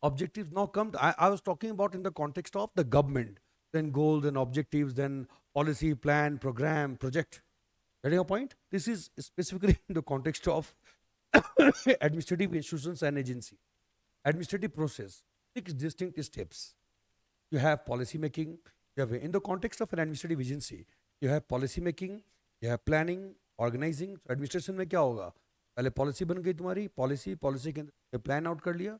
objectives. Now I was talking about in the context of the government, then goals and objectives, then policy, plan, program, project. Getting a point? This is specifically in the context of administrative institutions and agency. Administrative process, 6 distinct steps. You have policy making. You have in the context of an administrative agency, you have policy making, you have planning, organizing. So administration में क्या होगा? पहले policy बन गई तुम्हारी, policy के अंदर plan out कर लिया,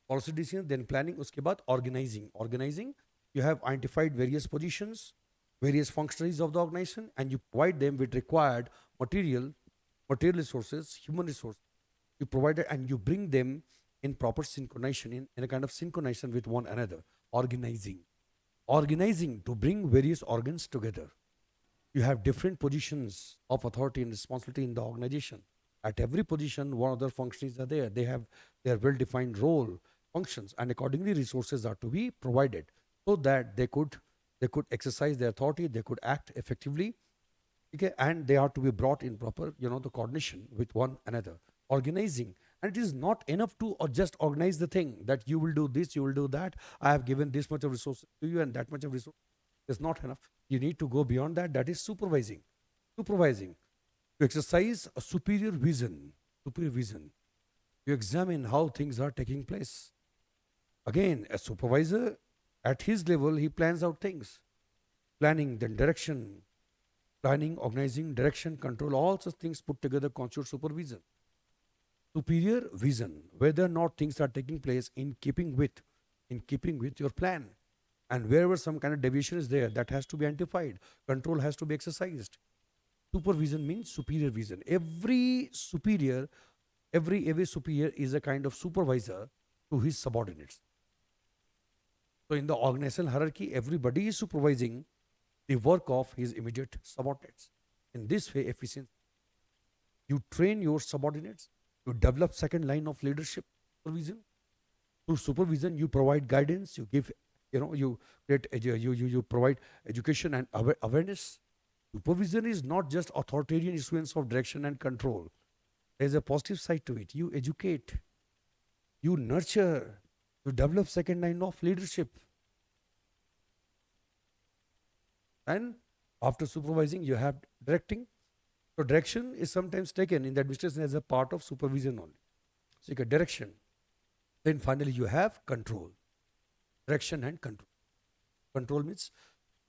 पॉलिसी डिसीजन, देन प्लानिंग, उसके बाद organising you have identified various positions, various functionaries of the organization, and you provide them with required material resources, human resources. You provide it and you bring them in proper synchronization, in a kind of synchronization with one another. Organizing to bring various organs together. You have different positions of authority and responsibility in the organization. At every position, one other functions are there. They have their well-defined role, functions, and accordingly, resources are to be provided so that they could exercise their authority, they could act effectively, okay, and they are to be brought in proper, the coordination with one another. Organizing, and it is not enough to or just organize the thing that you will do this, you will do that. I have given this much of resources to you, and that much of resources is not enough. You need to go beyond that. That is supervising. Supervising to exercise a superior vision. Superior vision. You examine how things are taking place. Again, a supervisor at his level, he plans out things. Planning, then direction. Planning, organizing, direction, control, all such things put together constitute supervision. Superior vision, whether or not things are taking place in keeping with your plan. And wherever some kind of deviation is there, that has to be identified. Control has to be exercised. Supervision means superior vision. Every superior is a kind of supervisor to his subordinates. So in the organizational hierarchy, everybody is supervising the work of his immediate subordinates. In this way, efficiency. You train your subordinates. You develop second line of leadership supervision. Through supervision, you provide guidance. You give, you create, you provide education and awareness. Supervision is not just authoritarian issuance of direction and control. There is a positive side to it. You educate, you nurture, you develop second line of leadership. And after supervising, you have directing. So direction is sometimes taken in the administration as a part of supervision only. So you get direction. Then finally you have control. Direction and control. Control means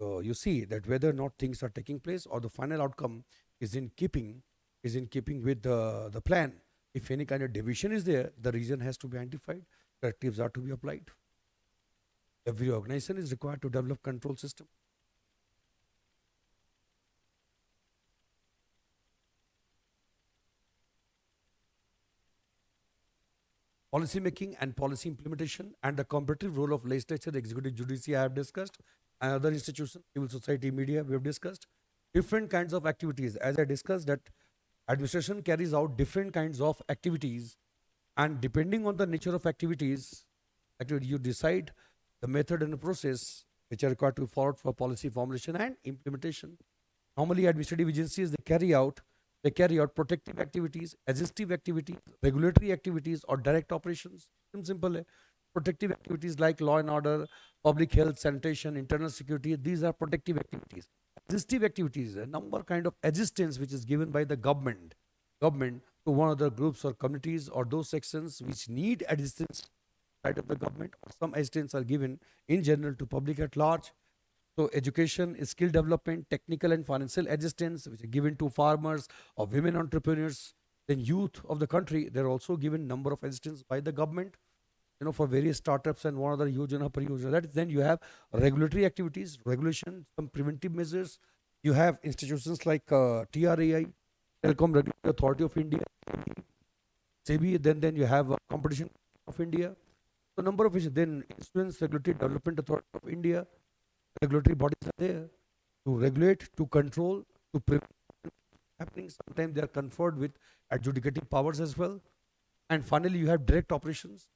you see that whether or not things are taking place or the final outcome is in keeping with the plan. If any kind of deviation is there, the reason has to be identified. Correctives are to be applied. Every organization is required to develop control system. Policy making and policy implementation and the comparative role of legislature, executive, judiciary I have discussed, and other institutions, civil society, media, we have discussed. Different kinds of activities. As I discussed that administration carries out different kinds of activities, and depending on the nature of activities, you decide the method and the process which are required to be followed for policy formulation and implementation. Normally administrative agencies, they carry out protective activities, assistive activities, regulatory activities, or direct operations. Simple. है. Protective activities like law and order, public health, sanitation, internal security, these are protective activities. Assistive activities, a number kind of assistance which is given by the government to one of the groups or communities or those sections which need assistance side of the government, or some assistance are given in general to public at large. So education, skill development, technical and financial assistance which are given to farmers or women entrepreneurs. Then youth of the country, they're also given number of assistance by the government, for various startups and one other yojana pariyojana. That is, then you have regulatory activities, regulation, some preventive measures. You have institutions like TRAI, Telecom Regulatory Authority of India, SEBI. Then you have Competition of India. So number of issues. Then Insurance Regulatory Development Authority of India. Regulatory bodies are there to regulate, to control, to prevent happening. Sometimes they are conferred with adjudicating powers as well. And finally, you have direct operations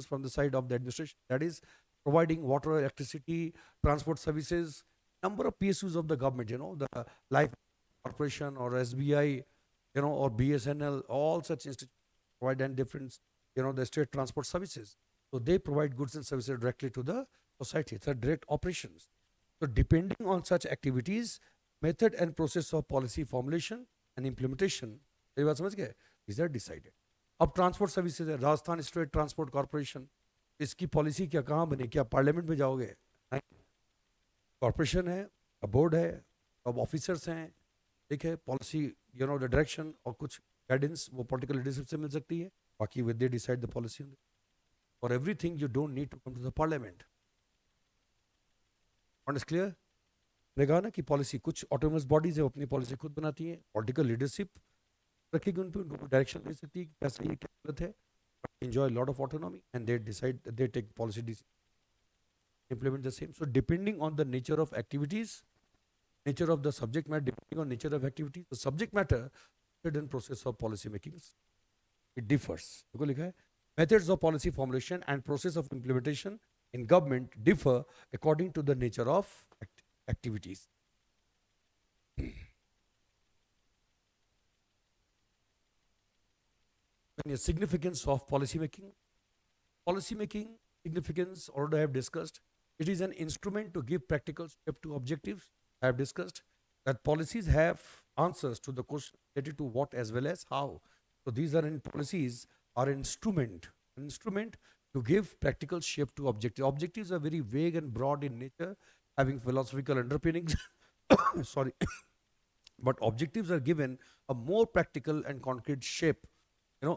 from the side of the administration. That is providing water, electricity, transport services. Number of PSUs of the government, the Life Corporation or SBI, or BSNL, all such institutions provide and different, the state transport services. So they provide goods and services directly to the society. It's a direct operations. So depending on such activities, method and process of policy formulation and implementation, ये बात समझ गए? These are decided. अब transport services है, Rajasthan state transport corporation, इसकी policy क्या कहाँ बने? क्या पार्लियामेंट में जाओगे? कॉर्पोरेशन है, बोर्ड है, अब ऑफिसर्स हैं, ठीक है, पॉलिसी द डायरेक्शन और कुछ गाइडेंस वो पॉलिटिकल लीडरशिप से मिल सकती है, बाकी with they decide the policy. For everything you don't need to come to the parliament. Point is clear? कहा ना कि पॉलिसी कुछ ऑटोनमस बॉडीज है, वो अपनी पॉलिसी खुद बनाती हैं, पॉलिटिकल लीडरशिप रखेगी उन पे, उनको डायरेक्शन दे सकती है कि क्या सही है क्या गलत है, enjoy a lot of autonomy and they decide, they take policy decisions, implement the same. So depending on the nature of activities, nature of the subject matter, depending on nature of activities, the subject matter, and process of policy making, it differs. देखो लिखा है, methods of policy formulation and process of implementation in government differ according to the nature of activities. The significance of policy making. Policy making significance, already I have discussed. It is an instrument to give practical step to objectives. I have discussed that policies have answers to the question related to what as well as how. So these are in policies are an instrument to give practical shape to objectives. Objectives are very vague and broad in nature, having philosophical underpinnings. Sorry. But objectives are given a more practical and concrete shape,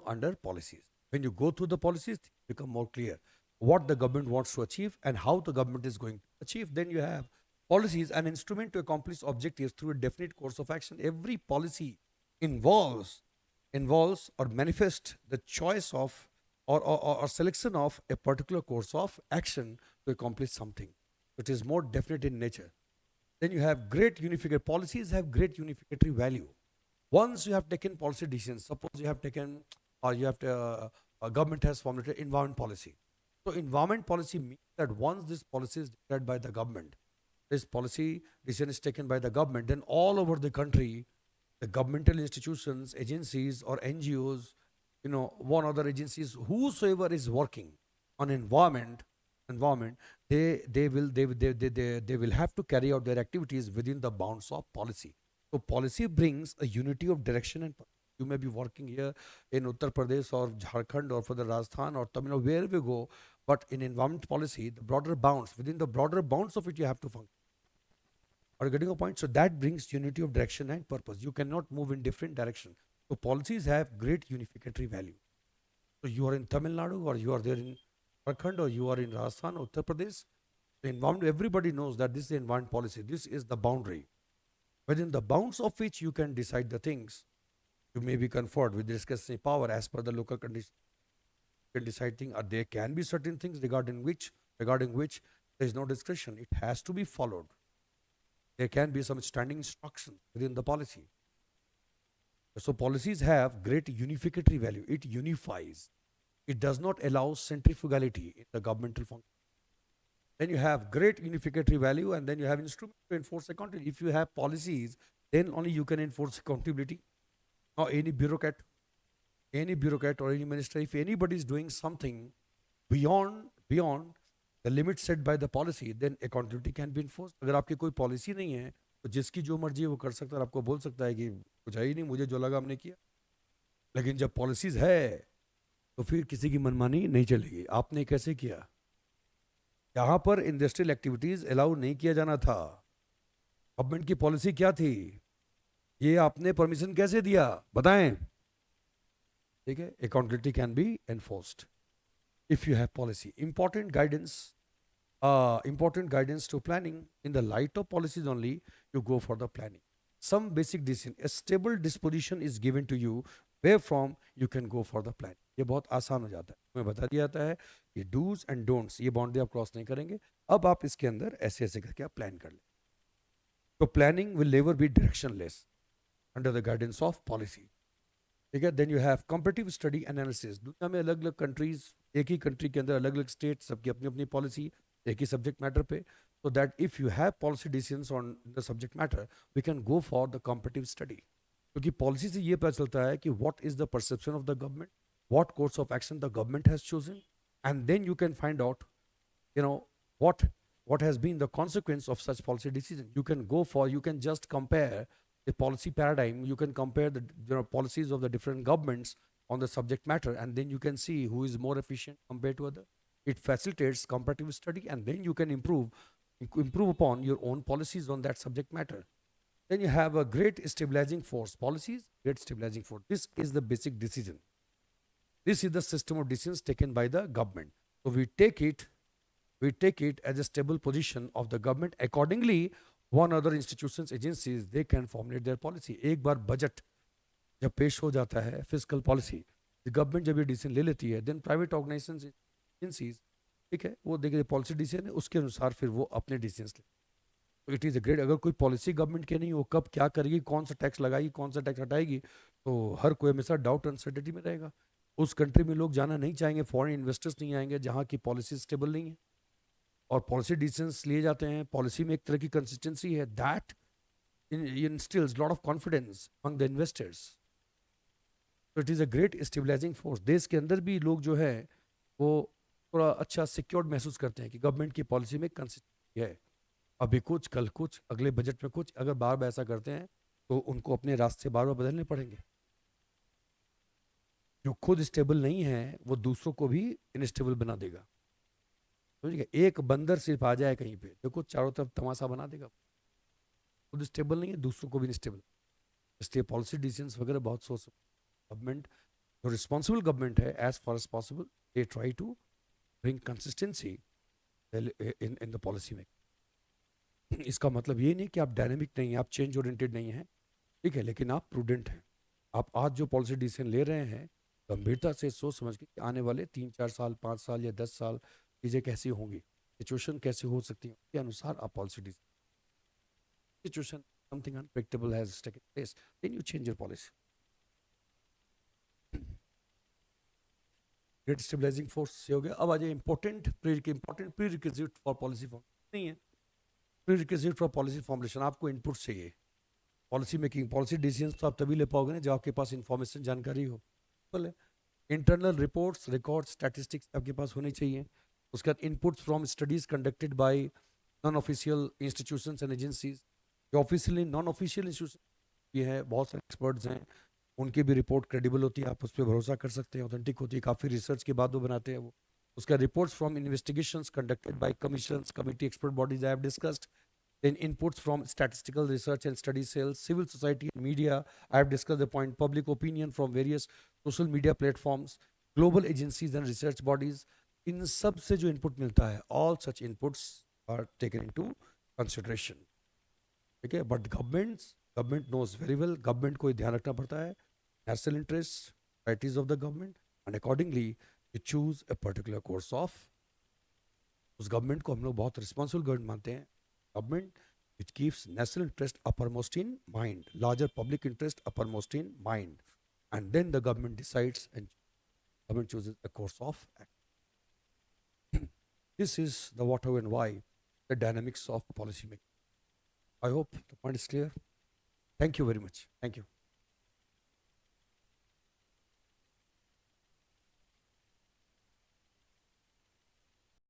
under policies. When you go through the policies, things become more clear what the government wants to achieve and how the government is going to achieve. Then you have policies, an instrument to accomplish objectives through a definite course of action. Every policy involves or manifests the choice of or selection of a particular course of action to accomplish something. It is more definite in nature. Then you have great unificatory policies have great unificatory value. Once you have taken policy decisions, suppose you have taken or you have to, government has formulated environment policy. So environment policy means that once this policy is declared by the government, this policy decision is taken by the government, then all over the country, the governmental institutions, agencies or NGOs, one other agencies, whosoever is working on environment, they will have to carry out their activities within the bounds of policy. So policy brings a unity of direction and you may be working here in Uttar Pradesh or Jharkhand or for the Rajasthan or Tamil Nadu, wherever you go, but in environment policy, the broader bounds, within the broader bounds of it, you have to function. Are you getting a point? So that brings unity of direction and purpose. You cannot move in different directions. So policies have great unificatory value. So you are in Tamil Nadu or you are there in Jharkhand or you are in Rajasthan or Uttar Pradesh. The environment, everybody knows that this is the environment policy. This is the boundary. Within the bounds of which you can decide the things, you may be conferred with discretionary power as per the local condition. You can decide things. There can be certain things regarding which there is no discretion. It has to be followed. There can be some standing instructions within the policy. So policies have great unificatory value. It unifies. It does not allow centrifugality in the governmental function. Then you have great unificatory value and then you have instruments to enforce accountability. If you have policies, then only you can enforce accountability. Now any bureaucrat or any minister, if anybody is doing something beyond the limits set by the policy, then accountability can be enforced. अगर आपकी कोई policy नहीं है, तो जिसकी जो मर्जी है वो कर सकता है और आपको बोल सकता है कि कुछ है ही नहीं, मुझे जो लगा हमने किया। लेकिन जब पॉलिसीज है तो फिर किसी की मनमानी नहीं चलेगी। आपने कैसे किया? यहाँ पर इंडस्ट्रियल एक्टिविटीज अलाउ नहीं किया जाना था। गवर्नमेंट की पॉलिसी क्या थी? ये आपने परमिशन कैसे दिया? बताएं। ठीक है, accountability can be enforced if you have policy. Important guidance to planning. In the light of policies only, you go for the planning. Some basic decision. A stable disposition is given to you, where from you can go for the plan. ये बहुत आसान हो जाता है, तुम्हें बता दिया जाता है ये डूज एंड डोंट्स, ये बाउंड्री आप क्रॉस नहीं करेंगे। अब आप इसके अंदर ऐसे ऐसे करके आप प्लान कर लें। तो planning will never be directionless under the guidance of policy. ठीक है, then you have competitive study analysis. दुनिया में अलग अलग कंट्रीज, एक ही कंट्री के अंदर अलग अलग स्टेट, सबकी अपनी अपनी पॉलिसी एक ही सब्जेक्ट मैटर पे। so that if you have policy decisions on the subject matter, we can go for the competitive study. क्योंकि पॉलिसी से ये पता चलता है कि what is the perception of the government, what course of action the government has chosen, and then you can find out, you know, what what has been the consequence of such policy decision. You can go for, you can just compare the policy paradigm, you can compare the policies of the different governments on the subject matter, and then you can see who is more efficient compared to other. It facilitates comparative study, and then you can improve upon your own policies on that subject matter. Then you have a great stabilizing force. Policies, great stabilizing force. This is the basic decision. This is the system of decisions taken by the government. So we take it as a stable position of the government. Accordingly, one other institutions, agencies, they can formulate their policy. एक बार budget जब पेश हो जाता है, physical policy, government जब ये decision ले लेती है, देन प्राइवेट ऑर्गेनाइजेशन, एजेंसीज, ठीक है, वो देखिए पॉलिसी डिसीजन है, उसके अनुसार फिर वो अपने डिसीजन ले। तो इट इज़ अ ग्रेट। अगर कोई पॉलिसी गवर्नमेंट की नहीं, वो कब क्या करेगी, कौन सा टैक्स लगाएगी, कौन सा टैक्स हटाएगी, तो हर कोई हमेशा डाउट अनसर्टिनिटी में रहेगा। उस कंट्री में लोग जाना नहीं चाहेंगे, फॉरेन इन्वेस्टर्स नहीं आएंगे जहाँ की पॉलिसी स्टेबल नहीं है और पॉलिसी डिसीजंस लिए जाते हैं। पॉलिसी में एक तरह की कंसिस्टेंसी है, that instills lot of confidence among the investors. तो it is a great stabilising force. देश के अंदर भी लोग जो है वो थोड़ा अच्छा सिक्योर्ड महसूस करते हैं कि गवर्नमेंट की पॉलिसी में कंसिस्टेंसी है। अभी कुछ, कल कुछ, अगले बजट में कुछ, अगर बार बार ऐसा करते हैं तो उनको अपने रास्ते बार बार बदलने पड़ेंगे। जो खुद स्टेबल नहीं है वो दूसरों को भी इनस्टेबल बना देगा। समझिए, एक बंदर सिर्फ आ जाए कहीं पे, देखो चारों तरफ तमाशा बना देगा। खुद स्टेबल नहीं है, दूसरों को भी इनस्टेबल। इसलिए पॉलिसी डिसीजंस वगैरह बहुत सोच, गवर्नमेंट जो रिस्पॉन्सिबल गवर्नमेंट है, as far as possible they try to bring consistency in the policy में। इसका मतलब ये नहीं कि आप डायनेमिक नहीं हैं, आप चेंज ओरिएंटेड नहीं हैं, ठीक है, लेकिन आप प्रूडेंट हैं। आप आज जो पॉलिसी डिसीजन ले रहे हैं, गंभीरता से सोच समझ के कि आने वाले 3-4 साल, 5 साल या 10 साल चीज़ें कैसी होंगी, सिचुएशन कैसे हो सकती है, उसके अनुसार आप policy decision. Situation something unpredictable has taken place, then you change your policy. Great stabilising force से हो गया। अब आ जाए important prerequisite for policy form नहीं है। Prerequisite for policy formulation, आपको इनपुट चाहिए। पॉलिसी मेकिंग, पॉलिसी डिसीजंस तो आप तभी ले पाओगे ना जब आपके पास इंफॉर्मेशन, जानकारी हो। बोले इंटरनल रिपोर्ट्स, रिकॉर्ड, स्टैटिस्टिक्स आपके पास होनी चाहिए। उसके बाद inputs from studies conducted by non official institutions and agencies. जो ऑफिशियली नॉन ऑफिशियल इंस्टीट्यूशन ये है, बहुत सारे एक्सपर्ट्स हैं, उनकी भी रिपोर्ट क्रेडिबल होती है, आप उस पर भरोसा कर सकते हैं, ऑथेंटिक होती है, काफ़ी रिसर्च के बाद वो बनाते हैं वो। उसका reports from investigations conducted by commissions, committee, expert bodies I have discussed. Then inputs from statistical research and study cells, civil society and media. I have discussed the point. Public opinion from various social media platforms, global agencies and research bodies. इन सब से जो input मिलता है, all such inputs are taken into consideration. ठीक है, but government knows very well. Government को ध्यान रखना पड़ता है national interests, priorities of the government, and accordingly you choose a particular course of। उस गवर्नमेंट को हम लोग बहुत रिस्पॉन्सिबल गवर्नमेंट मानते हैं। Government which keeps national interest uppermost in mind, larger public interest uppermost in mind, and then the government decides and government chooses a course of action. This is the what, how, and why, the dynamics of policy making. I hope the point is clear. Thank you very much. Thank you.